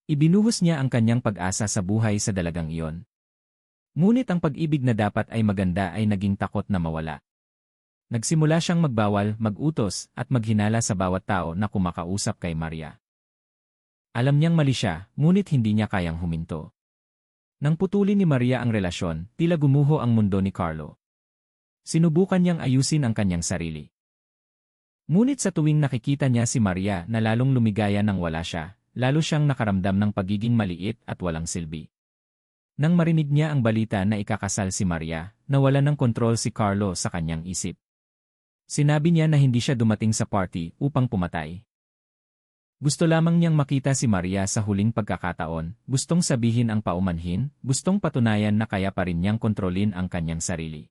Ibinuhos niya ang kanyang pag-asa sa buhay sa dalagang iyon. Ngunit ang pag-ibig na dapat ay maganda ay naging takot na mawala. Nagsimula siyang magbawal, mag-utos, at maghinala sa bawat tao na kumakausap kay Maria. Alam niyang mali siya, ngunit hindi niya kayang huminto. Nang putulin ni Maria ang relasyon, tila gumuho ang mundo ni Carlo. Sinubukan niyang ayusin ang kanyang sarili. Ngunit sa tuwing nakikita niya si Maria na lalong lumigaya nang wala siya, lalo siyang nakaramdam ng pagiging maliit at walang silbi. Nang marinig niya ang balita na ikakasal si Maria, nawala ng kontrol si Carlo sa kanyang isip. Sinabi niya na hindi siya dumating sa party upang pumatay. Gusto lamang niyang makita si Maria sa huling pagkakataon, gustong sabihin ang paumanhin, gustong patunayan na kaya pa rin niyang kontrolin ang kanyang sarili.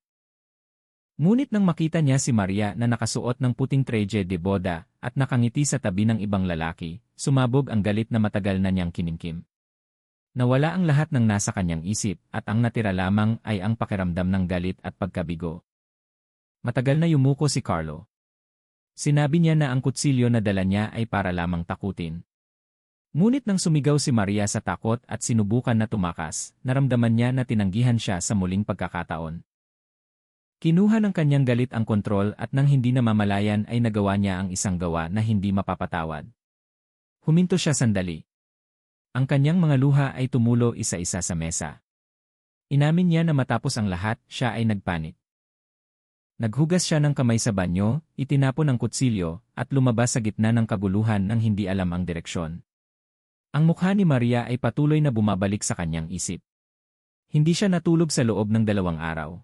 Ngunit nang makita niya si Maria na nakasuot ng puting traje de boda at nakangiti sa tabi ng ibang lalaki, sumabog ang galit na matagal na niyang kinimkim. Nawala ang lahat ng nasa kanyang isip at ang natira lamang ay ang pakiramdam ng galit at pagkabigo. Matagal na yumuko si Carlo. Sinabi niya na ang kutsilyo na dala niya ay para lamang takutin. Ngunit nang sumigaw si Maria sa takot at sinubukan na tumakas, naramdaman niya na tinanggihan siya sa muling pagkakataon. Kinuha ng kanyang galit ang kontrol at nang hindi namamalayan ay nagawa niya ang isang gawa na hindi mapapatawad. Huminto siya sandali. Ang kanyang mga luha ay tumulo isa-isa sa mesa. Inamin niya na matapos ang lahat, siya ay nagpanik. Naghugas siya ng kamay sa banyo, itinapon ang kutsilyo, at lumabas sa gitna ng kaguluhan nang hindi alam ang direksyon. Ang mukha ni Maria ay patuloy na bumabalik sa kanyang isip. Hindi siya natulog sa loob ng 2 araw.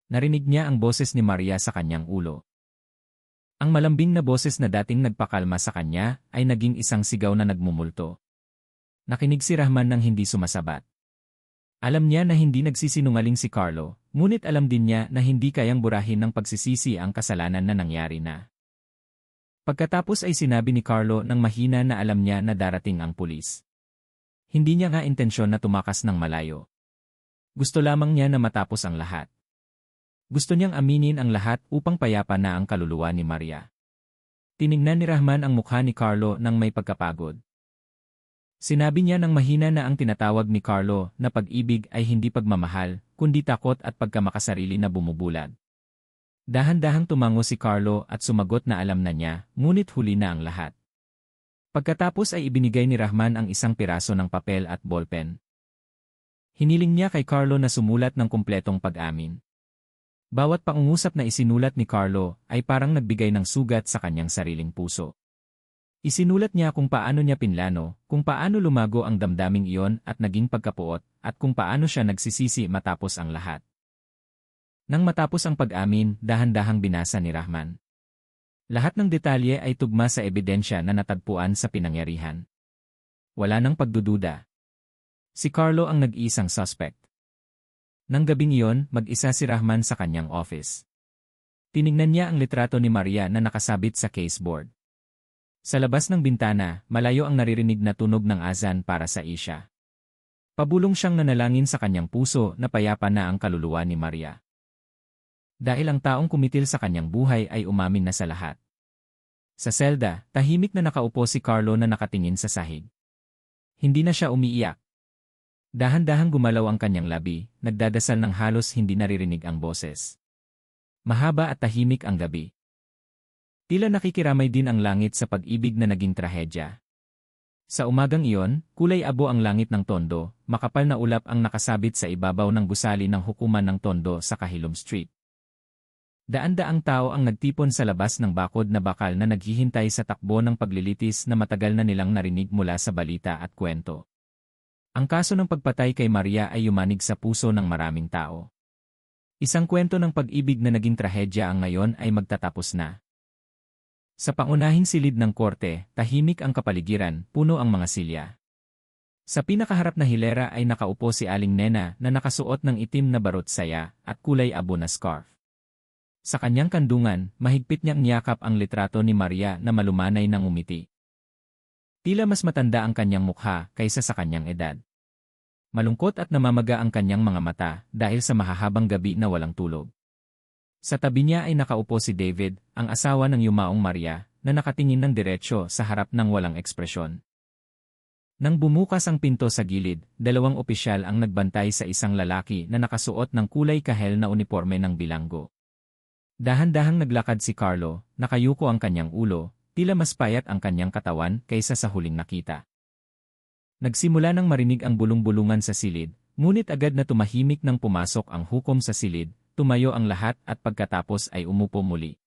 Narinig niya ang boses ni Maria sa kanyang ulo. Ang malambing na boses na dating nagpakalma sa kanya ay naging isang sigaw na nagmumulto. Nakinig si Rahman nang hindi sumasabat. Alam niya na hindi nagsisinungaling si Carlo, ngunit alam din niya na hindi kayang burahin ng pagsisisi ang kasalanan na nangyari na. Pagkatapos ay sinabi ni Carlo ng mahina na alam niya na darating ang pulis. Hindi niya nga intensyon na tumakas ng malayo. Gusto lamang niya na matapos ang lahat. Gusto niyang aminin ang lahat upang payapa na ang kaluluwa ni Maria. Tiningnan ni Rahman ang mukha ni Carlo nang may pagkapagod. Sinabi niya ng mahina na ang tinatawag ni Carlo na pag-ibig ay hindi pagmamahal, kundi takot at pagkamakasarili na bumubulag. Dahan-dahang tumango si Carlo at sumagot na alam na niya, ngunit huli na ang lahat. Pagkatapos ay ibinigay ni Rahman ang isang piraso ng papel at ballpen. Hiniling niya kay Carlo na sumulat ng kumpletong pag-amin. Bawat pangungusap na isinulat ni Carlo ay parang nagbigay ng sugat sa kanyang sariling puso. Isinulat niya kung paano niya pinlano, kung paano lumago ang damdaming iyon at naging pagkapuot, at kung paano siya nagsisisi matapos ang lahat. Nang matapos ang pag-amin, dahan-dahang binasa ni Rahman. Lahat ng detalye ay tugma sa ebidensya na natagpuan sa pinangyarihan. Wala nang pagdududa. Si Carlo ang nag-iisang suspect. Nang gabing iyon, mag-isa si Rahman sa kanyang office. Tiningnan niya ang litrato ni Maria na nakasabit sa caseboard. Sa labas ng bintana, malayo ang naririnig na tunog ng azan para sa isya. Pabulong siyang nanalangin sa kanyang puso na payapa na ang kaluluwa ni Maria. Dahil ang taong kumitil sa kanyang buhay ay umamin na sa lahat. Sa selda, tahimik na nakaupo si Carlo na nakatingin sa sahig. Hindi na siya umiiyak. Dahan-dahang gumalaw ang kanyang labi, nagdadasal ng halos hindi naririnig ang boses. Mahaba at tahimik ang gabi. Tila nakikiramay din ang langit sa pag-ibig na naging trahedya. Sa umagang iyon, kulay abo ang langit ng Tondo, makapal na ulap ang nakasabit sa ibabaw ng gusali ng hukuman ng Tondo sa Kahilom Street. Daan-daang tao ang nagtipon sa labas ng bakod na bakal na naghihintay sa takbo ng paglilitis na matagal na nilang narinig mula sa balita at kwento. Ang kaso ng pagpatay kay Maria ay yumanig sa puso ng maraming tao. Isang kwento ng pag-ibig na naging trahedya ang ngayon ay magtatapos na. Sa pangunahing silid ng korte, tahimik ang kapaligiran, puno ang mga silya. Sa pinakaharap na hilera ay nakaupo si Aling Nena na nakasuot ng itim na barot saya at kulay abo na scarf. Sa kanyang kandungan, mahigpit niyang niyakap ang litrato ni Maria na malumanay ng umiti. Tila mas matanda ang kanyang mukha kaysa sa kanyang edad. Malungkot at namamaga ang kanyang mga mata dahil sa mahahabang gabi na walang tulog. Sa tabi niya ay nakaupo si David, ang asawa ng yumaong Maria, na nakatingin ng diretsyo sa harap ng walang ekspresyon. Nang bumukas ang pinto sa gilid, 2 opisyal ang nagbantay sa isang lalaki na nakasuot ng kulay kahel na uniforme ng bilanggo. Dahan-dahang naglakad si Carlo, nakayuko ang kanyang ulo, tila mas payat ang kanyang katawan kaysa sa huling nakita. Nagsimula nang marinig ang bulong-bulungan sa silid, ngunit agad na tumahimik nang pumasok ang hukom sa silid. Tumayo ang lahat at pagkatapos ay umupo muli.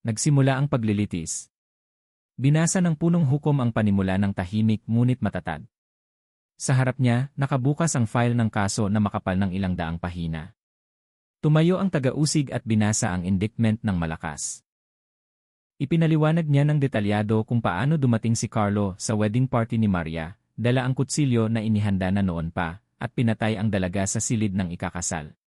Nagsimula ang paglilitis. Binasa ng punong hukom ang panimula ng tahimik ngunit matatag. Sa harap niya, nakabukas ang file ng kaso na makapal ng 100 pahina. Tumayo ang taga-usig at binasa ang indictment ng malakas. Ipinaliwanag niya ng detalyado kung paano dumating si Carlo sa wedding party ni Maria, dala ang kutsilyo na inihanda na noon pa, at pinatay ang dalaga sa silid ng ikakasal.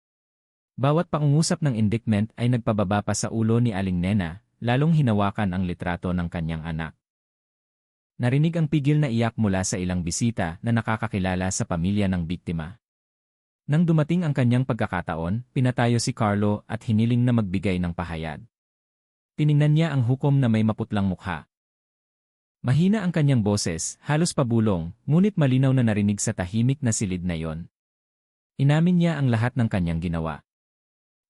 Bawat pangungusap ng indictment ay nagpababa pa sa ulo ni Aling Nena, lalong hinawakan ang litrato ng kanyang anak. Narinig ang pigil na iyak mula sa ilang bisita na nakakakilala sa pamilya ng biktima. Nang dumating ang kanyang pagkakataon, pinatayo si Carlo at hiniling na magbigay ng pahayag. Tiningnan niya ang hukom na may maputlang mukha. Mahina ang kanyang boses, halos pabulong, ngunit malinaw na narinig sa tahimik na silid na iyon. Inamin niya ang lahat ng kanyang ginawa.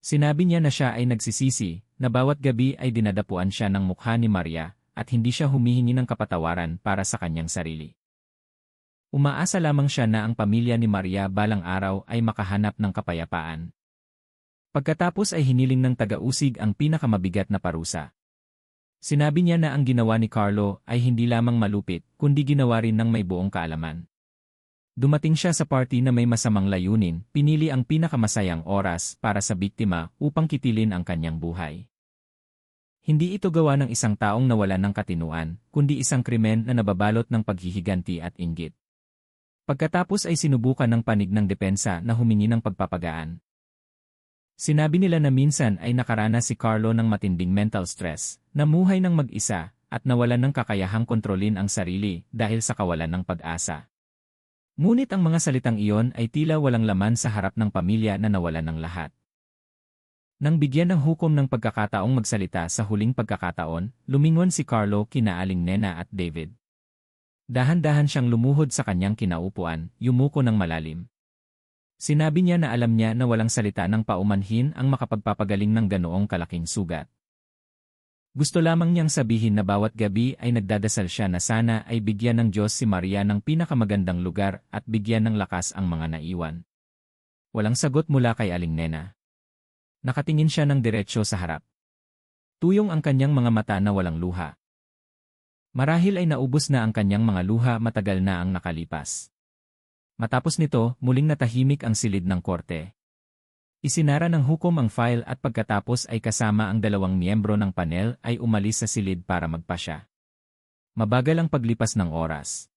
Sinabi niya na siya ay nagsisisi, na bawat gabi ay dinadapuan siya ng mukha ni Maria, at hindi siya humihingi ng kapatawaran para sa kanyang sarili. Umaasa lamang siya na ang pamilya ni Maria balang araw ay makahanap ng kapayapaan. Pagkatapos ay hiniling ng taga-usig ang pinakamabigat na parusa. Sinabi niya na ang ginawa ni Carlo ay hindi lamang malupit, kundi ginawa rin ng may buong kaalaman. Dumating siya sa party na may masamang layunin, pinili ang pinakamasayang oras para sa biktima upang kitilin ang kanyang buhay. Hindi ito gawa ng isang taong nawalan ng katinuan, kundi isang krimen na nababalot ng paghihiganti at inggit. Pagkatapos ay sinubukan ng panig ng depensa na humingi ng pagpapagaan. Sinabi nila na minsan ay nakaranas si Carlo ng matinding mental stress, namuhay ng mag-isa, at nawalan ng kakayahang kontrolin ang sarili dahil sa kawalan ng pag-asa. Ngunit ang mga salitang iyon ay tila walang laman sa harap ng pamilya na nawalan ng lahat. Nang bigyan ng hukom ng pagkakataong magsalita sa huling pagkakataon, lumingon si Carlo kina Aling Nena at David. Dahan-dahan siyang lumuhod sa kanyang kinaupuan, yumuko ng malalim. Sinabi niya na alam niya na walang salita ng paumanhin ang makapagpapagaling ng ganoong kalaking sugat. Gusto lamang niyang sabihin na bawat gabi ay nagdadasal siya na sana ay bigyan ng Diyos si Maria ng pinakamagandang lugar at bigyan ng lakas ang mga naiwan. Walang sagot mula kay Aling Nena. Nakatingin siya ng diretsyo sa harap. Tuyong ang kanyang mga mata na walang luha. Marahil ay naubos na ang kanyang mga luha matagal na ang nakalipas. Matapos nito, muling natahimik ang silid ng korte. Isinara ng hukom ang file at pagkatapos ay kasama ang dalawang miyembro ng panel ay umalis sa silid para magpasya. Mabagal ang paglipas ng oras.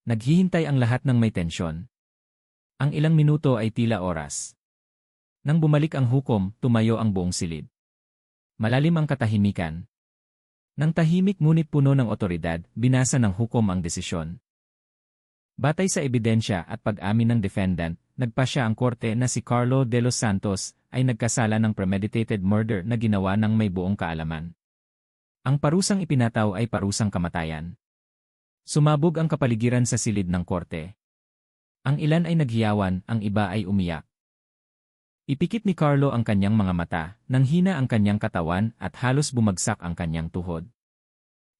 Naghihintay ang lahat ng may tensyon. Ang ilang minuto ay tila oras. Nang bumalik ang hukom, tumayo ang buong silid. Malalim ang katahimikan. Nang tahimik ngunit puno ng otoridad, binasa ng hukom ang desisyon. Batay sa ebidensya at pag-amin ng defendant, nagpasya ang korte na si Carlo de los Santos ay nagkasala ng premeditated murder na ginawa ng may buong kaalaman. Ang parusang ipinataw ay parusang kamatayan. Sumabog ang kapaligiran sa silid ng korte. Ang ilan ay naghiyawan, ang iba ay umiyak. Ipikit ni Carlo ang kanyang mga mata, nanghina ang kanyang katawan at halos bumagsak ang kanyang tuhod.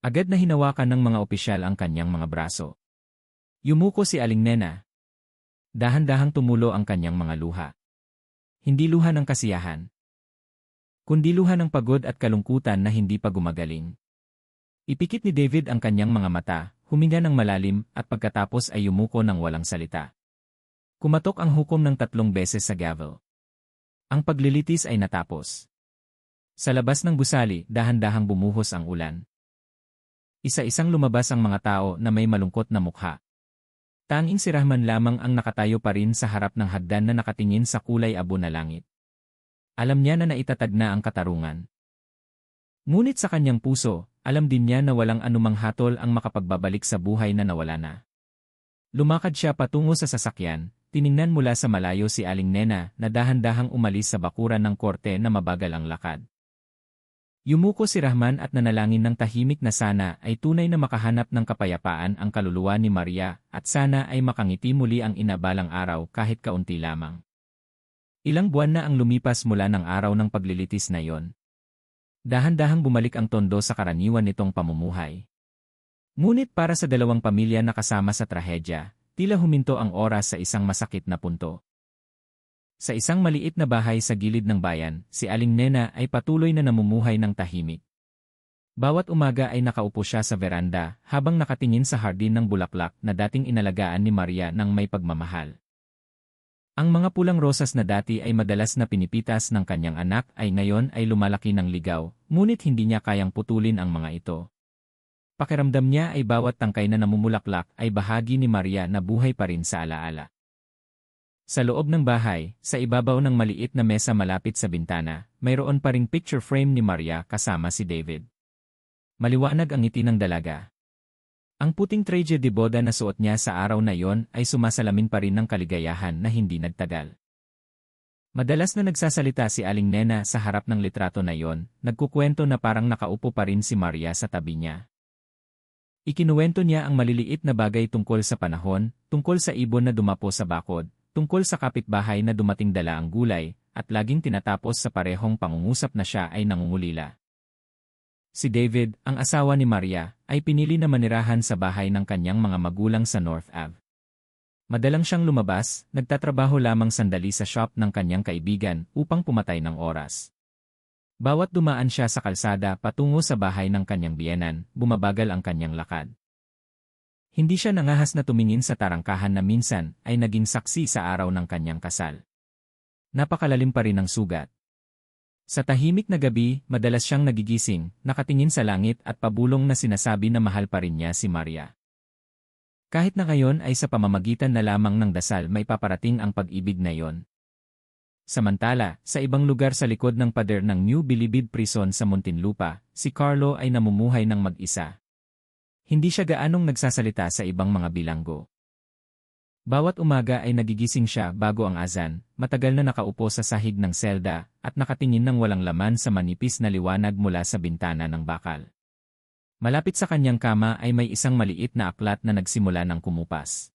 Agad na hinawakan ng mga opisyal ang kanyang mga braso. Yumuko si Aling Nena. Dahan-dahang tumulo ang kanyang mga luha. Hindi luha ng kasiyahan, kundi luha ng pagod at kalungkutan na hindi pa gumagaling. Ipikit ni David ang kanyang mga mata, huminga ng malalim at pagkatapos ay yumuko ng walang salita. Kumatok ang hukom ng 3 beses sa gavel. Ang paglilitis ay natapos. Sa labas ng gusali, dahan-dahang bumuhos ang ulan. Isa-isang lumabas ang mga tao na may malungkot na mukha. Tanging si Rahman lamang ang nakatayo pa rin sa harap ng hagdan na nakatingin sa kulay abo na langit. Alam niya na naitatag na ang katarungan. Ngunit sa kanyang puso, alam din niya na walang anumang hatol ang makapagbabalik sa buhay na nawala na. Lumakad siya patungo sa sasakyan, tiningnan mula sa malayo si Aling Nena na dahan-dahang umalis sa bakuran ng korte na mabagal ang lakad. Yumuko si Rahman at nanalangin ng tahimik na sana ay tunay na makahanap ng kapayapaan ang kaluluwa ni Maria at sana ay makangiti muli ang inabalang araw kahit kaunti lamang. Ilang buwan na ang lumipas mula ng araw ng paglilitis na yon. Dahan-dahang bumalik ang tondo sa karaniwan nitong pamumuhay. Ngunit para sa dalawang pamilya na kasama sa trahedya, tila huminto ang oras sa isang masakit na punto. Sa isang maliit na bahay sa gilid ng bayan, si Aling Nena ay patuloy na namumuhay ng tahimik. Bawat umaga ay nakaupo siya sa veranda habang nakatingin sa hardin ng bulaklak na dating inalagaan ni Maria ng may pagmamahal. Ang mga pulang rosas na dati ay madalas na pinipitas ng kanyang anak ay ngayon ay lumalaki ng ligaw, ngunit hindi niya kayang putulin ang mga ito. Pakiramdam niya ay bawat tangkay na namumulaklak ay bahagi ni Maria na buhay pa rin sa alaala. Sa loob ng bahay, sa ibabaw ng maliit na mesa malapit sa bintana, mayroon pa ring picture frame ni Maria kasama si David. Maliwanag ang ngiti ng dalaga. Ang puting traje de boda na suot niya sa araw na yon ay sumasalamin pa rin ng kaligayahan na hindi nagtagal. Madalas na nagsasalita si Aling Nena sa harap ng litrato na yon, nagkukwento na parang nakaupo pa rin si Maria sa tabi niya. Ikinuwento niya ang maliliit na bagay tungkol sa panahon, tungkol sa ibon na dumapo sa bakod, tungkol sa kapitbahay na dumating dala ang gulay, at laging tinatapos sa parehong pangungusap na siya ay nangungulila. Si David, ang asawa ni Maria, ay pinili na manirahan sa bahay ng kanyang mga magulang sa North Ave. Madalang siyang lumabas, nagtatrabaho lamang sandali sa shop ng kanyang kaibigan upang pumatay ng oras. Bawat dumaan siya sa kalsada patungo sa bahay ng kanyang biyenan, bumabagal ang kanyang lakad. Hindi siya nangahas na tumingin sa tarangkahan na minsan ay naging saksi sa araw ng kanyang kasal. Napakalalim pa rin ang sugat. Sa tahimik na gabi, madalas siyang nagigising, nakatingin sa langit at pabulong na sinasabi na mahal pa rin niya si Maria. Kahit na ngayon ay sa pamamagitan na lamang ng dasal may paparating ang pag-ibig na iyon. Samantala, sa ibang lugar sa likod ng pader ng New Bilibid Prison sa Muntinlupa, si Carlo ay namumuhay ng mag-isa. Hindi siya gaanong nagsasalita sa ibang mga bilanggo. Bawat umaga ay nagigising siya bago ang azan, matagal na nakaupo sa sahig ng selda, at nakatingin ng walang laman sa manipis na liwanag mula sa bintana ng bakal. Malapit sa kanyang kama ay may isang maliit na aklat na nagsimula ng kumupas.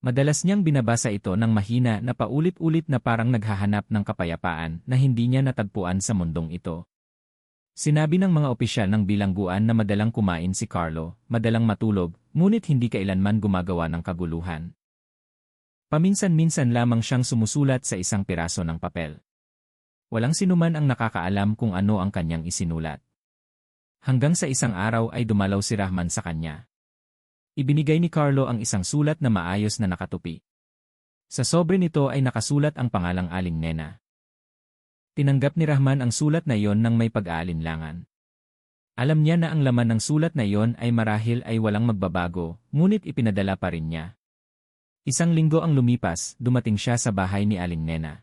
Madalas niyang binabasa ito ng mahina na paulit-ulit na parang naghahanap ng kapayapaan na hindi niya natagpuan sa mundong ito. Sinabi ng mga opisyal ng bilangguan na madalang kumain si Carlo, madalang matulog, ngunit hindi kailanman gumagawa ng kaguluhan. Paminsan-minsan lamang siyang sumusulat sa isang piraso ng papel. Walang sinuman ang nakakaalam kung ano ang kanyang isinulat. Hanggang sa isang araw ay dumalaw si Rahman sa kanya. Ibinigay ni Carlo ang isang sulat na maayos na nakatupi. Sa sobre nito ay nakasulat ang pangalang Aling Nena. Tinanggap ni Rahman ang sulat na iyon ng may pag-aalinlangan. Alam niya na ang laman ng sulat na iyon ay marahil ay walang magbabago, ngunit ipinadala pa rin niya. Isang linggo ang lumipas, dumating siya sa bahay ni Aling Nena.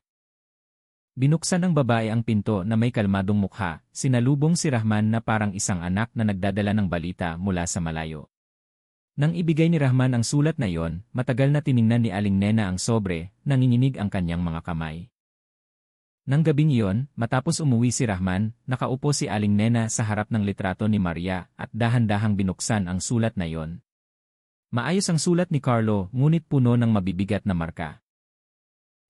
Binuksan ng babae ang pinto na may kalmadong mukha, sinalubong si Rahman na parang isang anak na nagdadala ng balita mula sa malayo. Nang ibigay ni Rahman ang sulat na iyon, matagal na tiningnan ni Aling Nena ang sobre, nanginginig ang kanyang mga kamay. Nang gabing iyon, matapos umuwi si Rahman, nakaupo si Aling Nena sa harap ng litrato ni Maria at dahan-dahang binuksan ang sulat na iyon. Maayos ang sulat ni Carlo, ngunit puno ng mabibigat na marka.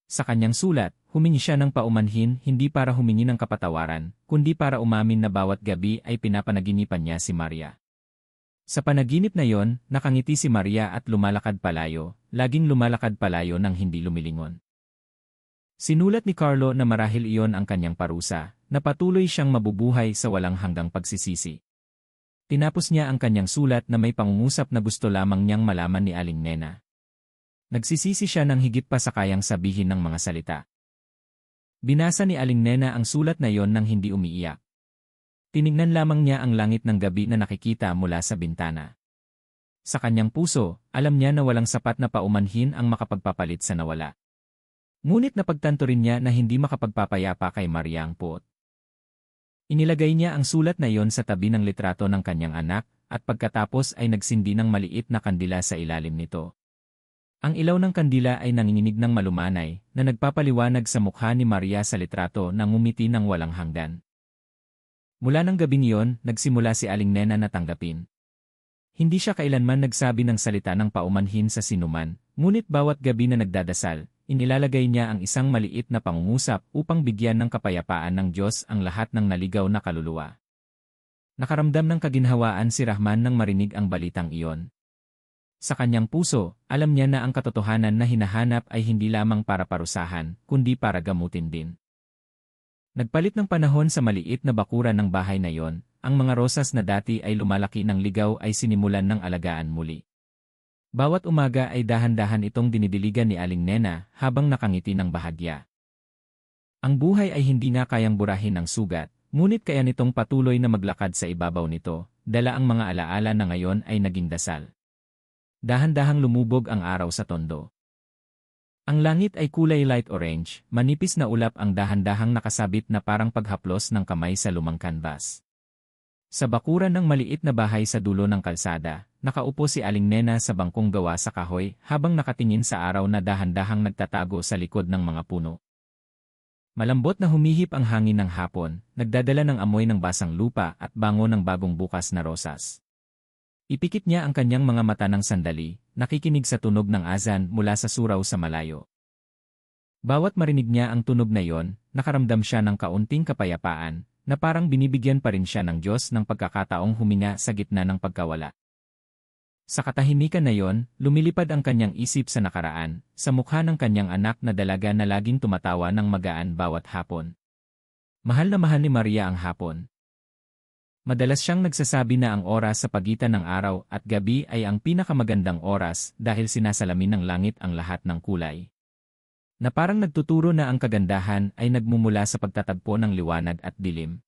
Sa kanyang sulat, humingi siya ng paumanhin hindi para humingi ng kapatawaran, kundi para umamin na bawat gabi ay pinapanaginipan niya si Maria. Sa panaginip na iyon, nakangiti si Maria at lumalakad palayo, laging lumalakad palayo nang hindi lumilingon. Sinulat ni Carlo na marahil iyon ang kanyang parusa, na patuloy siyang mabubuhay sa walang hanggang pagsisisi. Tinapos niya ang kanyang sulat na may pangungusap na gusto lamang niyang malaman ni Aling Nena. Nagsisisi siya ng higit pa sa kayang sabihin ng mga salita. Binasa ni Aling Nena ang sulat na iyon nang hindi umiiyak. Tinignan lamang niya ang langit ng gabi na nakikita mula sa bintana. Sa kanyang puso, alam niya na walang sapat na paumanhin ang makapagpapalit sa nawala. Ngunit napagtanto rin niya na hindi makapagpapayapa kay Maria ang puot. Inilagay niya ang sulat na iyon sa tabi ng litrato ng kanyang anak, at pagkatapos ay nagsindi ng maliit na kandila sa ilalim nito. Ang ilaw ng kandila ay nanginginig ng malumanay, na nagpapaliwanag sa mukha ni Maria sa litrato na ngumiti ng walang hanggan. Mula ng gabing iyon, nagsimula si Aling Nena na tanggapin. Hindi siya kailanman nagsabi ng salita ng paumanhin sa sinuman, ngunit bawat gabi na nagdadasal, inilalagay niya ang isang maliit na pangungusap upang bigyan ng kapayapaan ng Diyos ang lahat ng naligaw na kaluluwa. Nakaramdam ng kaginhawaan si Rahman nang marinig ang balitang iyon. Sa kanyang puso, alam niya na ang katotohanan na hinahanap ay hindi lamang para parusahan, kundi para gamutin din. Nagpalit ng panahon sa maliit na bakuran ng bahay na iyon, ang mga rosas na dati ay lumalaki ng ligaw ay sinimulan ng alagaan muli. Bawat umaga ay dahan-dahan itong dinidiligan ni Aling Nena habang nakangiti ng bahagya. Ang buhay ay hindi nga kayang burahin ng sugat, ngunit kaya nitong patuloy na maglakad sa ibabaw nito, dala ang mga alaala na ngayon ay naging dasal. Dahan-dahang lumubog ang araw sa tondo. Ang langit ay kulay light orange, manipis na ulap ang dahan-dahang nakasabit na parang paghaplos ng kamay sa lumang kanbas. Sa bakuran ng maliit na bahay sa dulo ng kalsada, nakaupo si Aling Nena sa bangkong gawa sa kahoy habang nakatingin sa araw na dahan-dahang nagtatago sa likod ng mga puno. Malambot na humihip ang hangin ng hapon, nagdadala ng amoy ng basang lupa at bango ng bagong bukas na rosas. Ipikit niya ang kanyang mga mata ng sandali, nakikinig sa tunog ng azan mula sa surau sa malayo. Bawat marinig niya ang tunog na iyon, nakaramdam siya ng kaunting kapayapaan, na parang binibigyan pa rin siya ng Diyos ng pagkakataong huminga sa gitna ng pagkawala. Sa katahimikan na yon, lumilipad ang kanyang isip sa nakaraan, sa mukha ng kanyang anak na dalaga na laging tumatawa ng magaan bawat hapon. Mahal na mahal ni Maria ang hapon. Madalas siyang nagsasabi na ang oras sa pagitan ng araw at gabi ay ang pinakamagandang oras dahil sinasalamin ng langit ang lahat ng kulay. Na parang nagtuturo na ang kagandahan ay nagmumula sa pagtatagpo ng liwanag at dilim.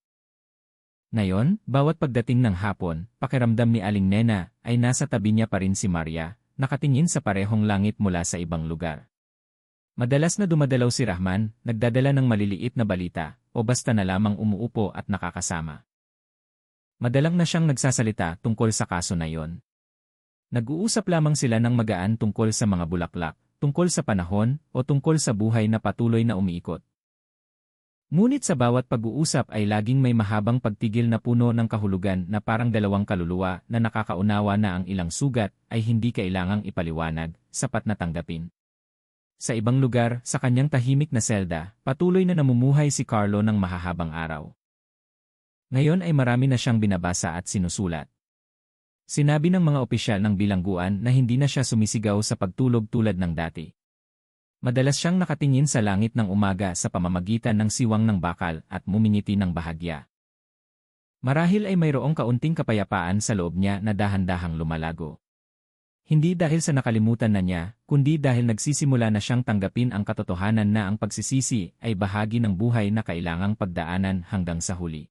Ngayon, bawat pagdating ng hapon, pakiramdam ni Aling Nena ay nasa tabi niya pa rin si Maria, nakatingin sa parehong langit mula sa ibang lugar. Madalas na dumadalaw si Rahman, nagdadala ng maliliit na balita, o basta na lamang umuupo at nakakasama. Madalang na siyang nagsasalita tungkol sa kaso na yon. Nag-uusap lamang sila ng magaan tungkol sa mga bulaklak, tungkol sa panahon, o tungkol sa buhay na patuloy na umiikot. Ngunit sa bawat pag-uusap ay laging may mahabang pagtigil na puno ng kahulugan na parang dalawang kaluluwa na nakakaunawa na ang ilang sugat ay hindi kailangang ipaliwanag, sapat na tanggapin. Sa ibang lugar, sa kanyang tahimik na selda, patuloy na namumuhay si Carlo ng mahahabang araw. Ngayon ay marami na siyang binabasa at sinusulat. Sinabi ng mga opisyal ng bilangguan na hindi na siya sumisigaw sa pagtulog tulad ng dati. Madalas siyang nakatingin sa langit ng umaga sa pamamagitan ng siwang ng bakal at mumingiti ng bahagya. Marahil ay mayroong kaunting kapayapaan sa loob niya na dahan-dahang lumalago. Hindi dahil sa nakalimutan na niya, kundi dahil nagsisimula na siyang tanggapin ang katotohanan na ang pagsisisi ay bahagi ng buhay na kailangang pagdaanan hanggang sa huli.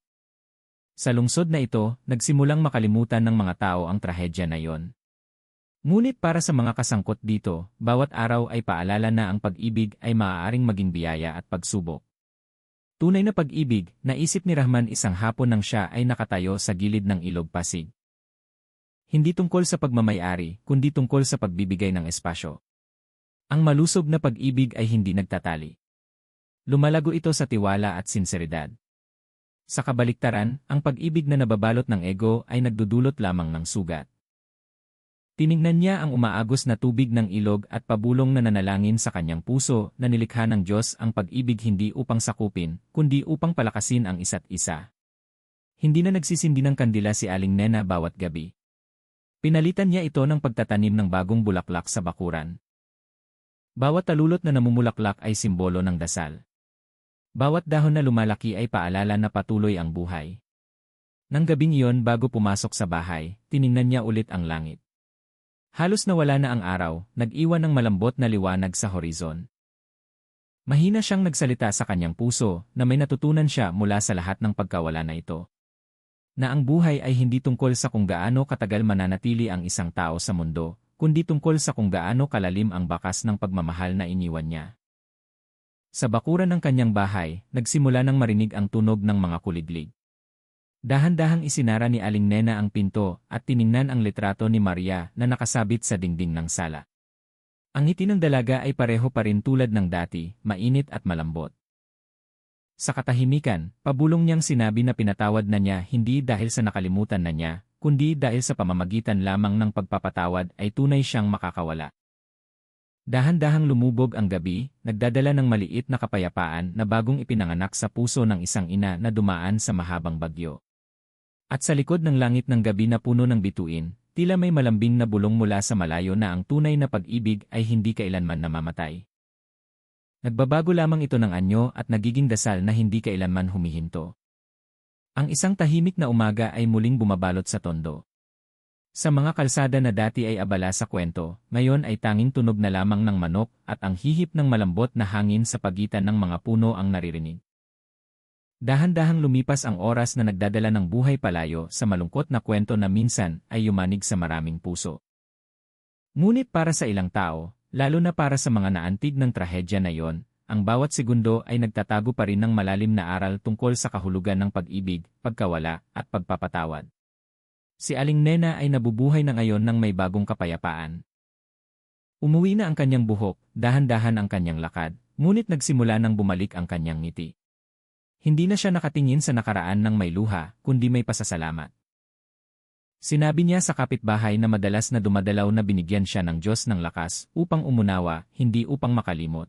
Sa lungsod na ito, nagsimulang makalimutan ng mga tao ang trahedya na iyon. Ngunit para sa mga kasangkot dito, bawat araw ay paalala na ang pag-ibig ay maaaring maging biyaya at pagsubok. Tunay na pag-ibig, naisip ni Rahman isang hapon nang siya ay nakatayo sa gilid ng ilog Pasig. Hindi tungkol sa pagmamayari, kundi tungkol sa pagbibigay ng espasyo. Ang malusog na pag-ibig ay hindi nagtatali. Lumalago ito sa tiwala at sinseridad. Sa kabaliktaran, ang pag-ibig na nababalot ng ego ay nagdudulot lamang ng sugat. Tiningnan niya ang umaagos na tubig ng ilog at pabulong na nanalangin sa kanyang puso na nilikha ng Diyos ang pag-ibig hindi upang sakupin, kundi upang palakasin ang isa't isa. Hindi na nagsisindi ng kandila si Aling Nena bawat gabi. Pinalitan niya ito ng pagtatanim ng bagong bulaklak sa bakuran. Bawat talulot na namumulaklak ay simbolo ng dasal. Bawat dahon na lumalaki ay paalala na patuloy ang buhay. Nang gabing iyon bago pumasok sa bahay, tiningnan niya ulit ang langit. Halos nawala na ang araw, nag-iwan ng malambot na liwanag sa horizon. Mahina siyang nagsalita sa kanyang puso na may natutunan siya mula sa lahat ng pagkawala na ito. Na ang buhay ay hindi tungkol sa kung gaano katagal mananatili ang isang tao sa mundo, kundi tungkol sa kung gaano kalalim ang bakas ng pagmamahal na iniwan niya. Sa bakuran ng kanyang bahay, nagsimula nang marinig ang tunog ng mga kuliglig. Dahan-dahang isinara ni Aling Nena ang pinto at tiningnan ang litrato ni Maria na nakasabit sa dingding ng sala. Ang ngiti ng dalaga ay pareho pa rin tulad ng dati, mainit at malambot. Sa katahimikan, pabulong niyang sinabi na pinatawad na niya hindi dahil sa nakalimutan na niya, kundi dahil sa pamamagitan lamang ng pagpapatawad ay tunay siyang makakawala. Dahan-dahang lumubog ang gabi, nagdadala ng maliit na kapayapaan na bagong ipinanganak sa puso ng isang ina na dumaan sa mahabang bagyo. At sa likod ng langit ng gabi na puno ng bituin, tila may malambing na bulong mula sa malayo na ang tunay na pag-ibig ay hindi kailanman namamatay. Nagbabago lamang ito ng anyo at nagiging dasal na hindi kailanman humihinto. Ang isang tahimik na umaga ay muling bumabalot sa tondo. Sa mga kalsada na dati ay abala sa kwento, ngayon ay tanging tunog na lamang ng manok at ang hihip ng malambot na hangin sa pagitan ng mga puno ang naririnig. Dahan-dahang lumipas ang oras na nagdadala ng buhay palayo sa malungkot na kwento na minsan ay yumanig sa maraming puso. Ngunit para sa ilang tao, lalo na para sa mga naantig ng trahedya na yon, ang bawat segundo ay nagtatago pa rin ng malalim na aral tungkol sa kahulugan ng pag-ibig, pagkawala, at pagpapatawad. Si Aling Nena ay nabubuhay na ngayon ng may bagong kapayapaan. Umuwi na ang kanyang buhok, dahan-dahan ang kanyang lakad, ngunit nagsimula nang bumalik ang kanyang ngiti. Hindi na siya nakatingin sa nakaraan ng may luha, kundi may pasasalamat. Sinabi niya sa kapitbahay na madalas na dumadalaw na binigyan siya ng Diyos ng lakas upang umunawa, hindi upang makalimot.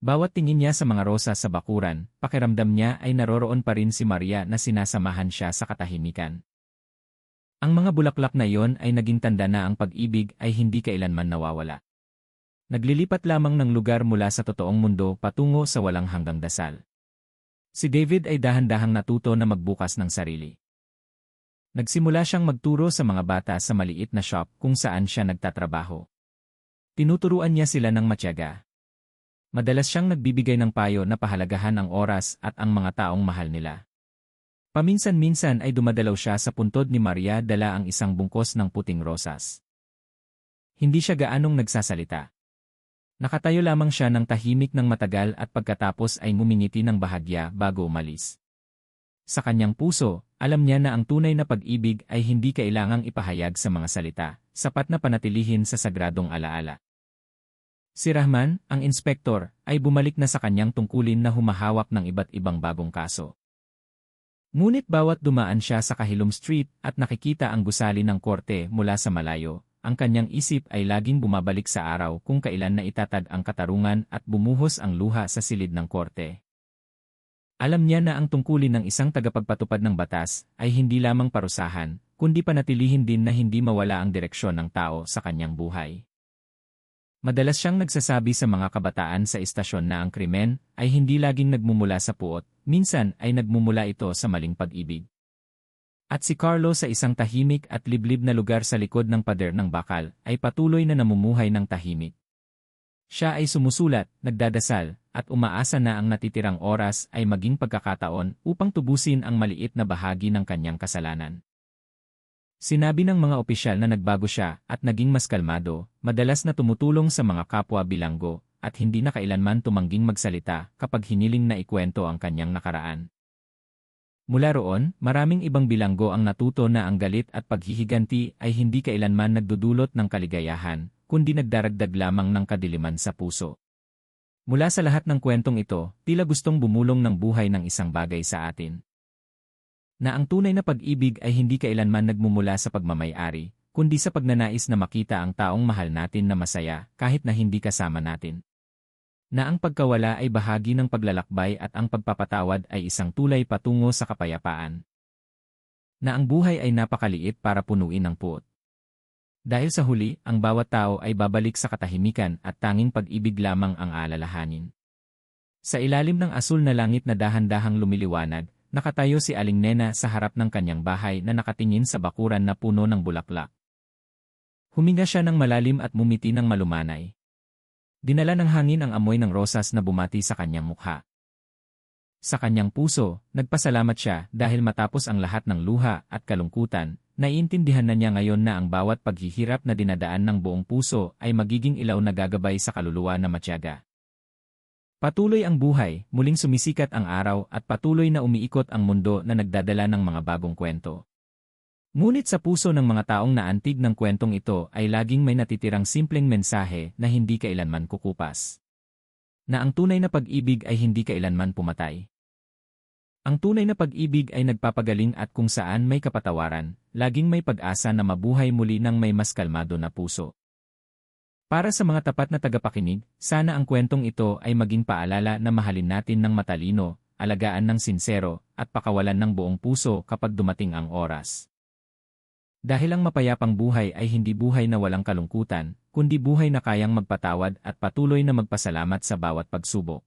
Bawat tingin niya sa mga rosas sa bakuran, pakiramdam niya ay naroroon pa rin si Maria na sinasamahan siya sa katahimikan. Ang mga bulaklak na iyon ay naging tanda na ang pag-ibig ay hindi kailanman nawawala. Naglilipat lamang ng lugar mula sa totoong mundo patungo sa walang hanggang dasal. Si David ay dahan-dahang natuto na magbukas ng sarili. Nagsimula siyang magturo sa mga bata sa maliit na shop kung saan siya nagtatrabaho. Tinuturuan niya sila ng matiyaga. Madalas siyang nagbibigay ng payo na pahalagahan ang oras at ang mga taong mahal nila. Paminsan-minsan ay dumadalaw siya sa puntod ni Maria dala ang isang bungkos ng puting rosas. Hindi siya gaanong nagsasalita. Nakatayo lamang siya ng tahimik ng matagal at pagkatapos ay ngumingiti ng bahagya bago umalis. Sa kanyang puso, alam niya na ang tunay na pag-ibig ay hindi kailangang ipahayag sa mga salita, sapat na panatilihin sa sagradong alaala. Si Rahman, ang inspektor, ay bumalik na sa kanyang tungkulin na humahawak ng iba't ibang bagong kaso. Ngunit bawat dumaan siya sa Kahilom Street at nakikita ang gusali ng korte mula sa malayo, ang kanyang isip ay laging bumabalik sa araw kung kailan na itatag ang katarungan at bumuhos ang luha sa silid ng korte. Alam niya na ang tungkulin ng isang tagapagpatupad ng batas ay hindi lamang parusahan, kundi panatilihin din na hindi mawala ang direksyon ng tao sa kanyang buhay. Madalas siyang nagsasabi sa mga kabataan sa istasyon na ang krimen ay hindi laging nagmumula sa puot, minsan ay nagmumula ito sa maling pag-ibig. At si Carlo sa isang tahimik at liblib na lugar sa likod ng pader ng bakal ay patuloy na namumuhay ng tahimik. Siya ay sumusulat, nagdadasal, at umaasa na ang natitirang oras ay maging pagkakataon upang tubusin ang maliit na bahagi ng kanyang kasalanan. Sinabi ng mga opisyal na nagbago siya at naging mas kalmado, madalas na tumutulong sa mga kapwa bilanggo, at hindi na kailanman tumangging magsalita kapag hiniling na ikwento ang kanyang nakaraan. Mula roon, maraming ibang bilanggo ang natuto na ang galit at paghihiganti ay hindi kailanman nagdudulot ng kaligayahan, kundi nagdaragdag lamang ng kadiliman sa puso. Mula sa lahat ng kwentong ito, tila gustong bumulong ng buhay ng isang bagay sa atin. Na ang tunay na pag-ibig ay hindi kailanman nagmumula sa pagmamay-ari, kundi sa pagnanais na makita ang taong mahal natin na masaya kahit na hindi kasama natin. Na ang pagkawala ay bahagi ng paglalakbay at ang pagpapatawad ay isang tulay patungo sa kapayapaan. Na ang buhay ay napakaliit para punuin ang puot. Dahil sa huli, ang bawat tao ay babalik sa katahimikan at tanging pag-ibig lamang ang alalahanin. Sa ilalim ng asul na langit na dahan-dahang lumiliwanag, nakatayo si Aling Nena sa harap ng kanyang bahay na nakatingin sa bakuran na puno ng bulaklak. Huminga siya ng malalim at mumiti ng malumanay. Dinala ng hangin ang amoy ng rosas na bumati sa kanyang mukha. Sa kanyang puso, nagpasalamat siya dahil matapos ang lahat ng luha at kalungkutan, naiintindihan na niya ngayon na ang bawat paghihirap na dinadaan ng buong puso ay magiging ilaw na gagabay sa kaluluwa na matiyaga. Patuloy ang buhay, muling sumisikat ang araw at patuloy na umiikot ang mundo na nagdadala ng mga bagong kwento. Ngunit sa puso ng mga taong naantig ng kwentong ito ay laging may natitirang simpleng mensahe na hindi kailanman kukupas. Na ang tunay na pag-ibig ay hindi kailanman pumatay. Ang tunay na pag-ibig ay nagpapagaling at kung saan may kapatawaran, laging may pag-asa na mabuhay muli ng may mas kalmado na puso. Para sa mga tapat na tagapakinig, sana ang kwentong ito ay maging paalala na mahalin natin ng matalino, alagaan ng sinsero, at pakawalan ng buong puso kapag dumating ang oras. Dahil ang mapayapang buhay ay hindi buhay na walang kalungkutan, kundi buhay na kayang magpatawad at patuloy na magpasalamat sa bawat pagsubok.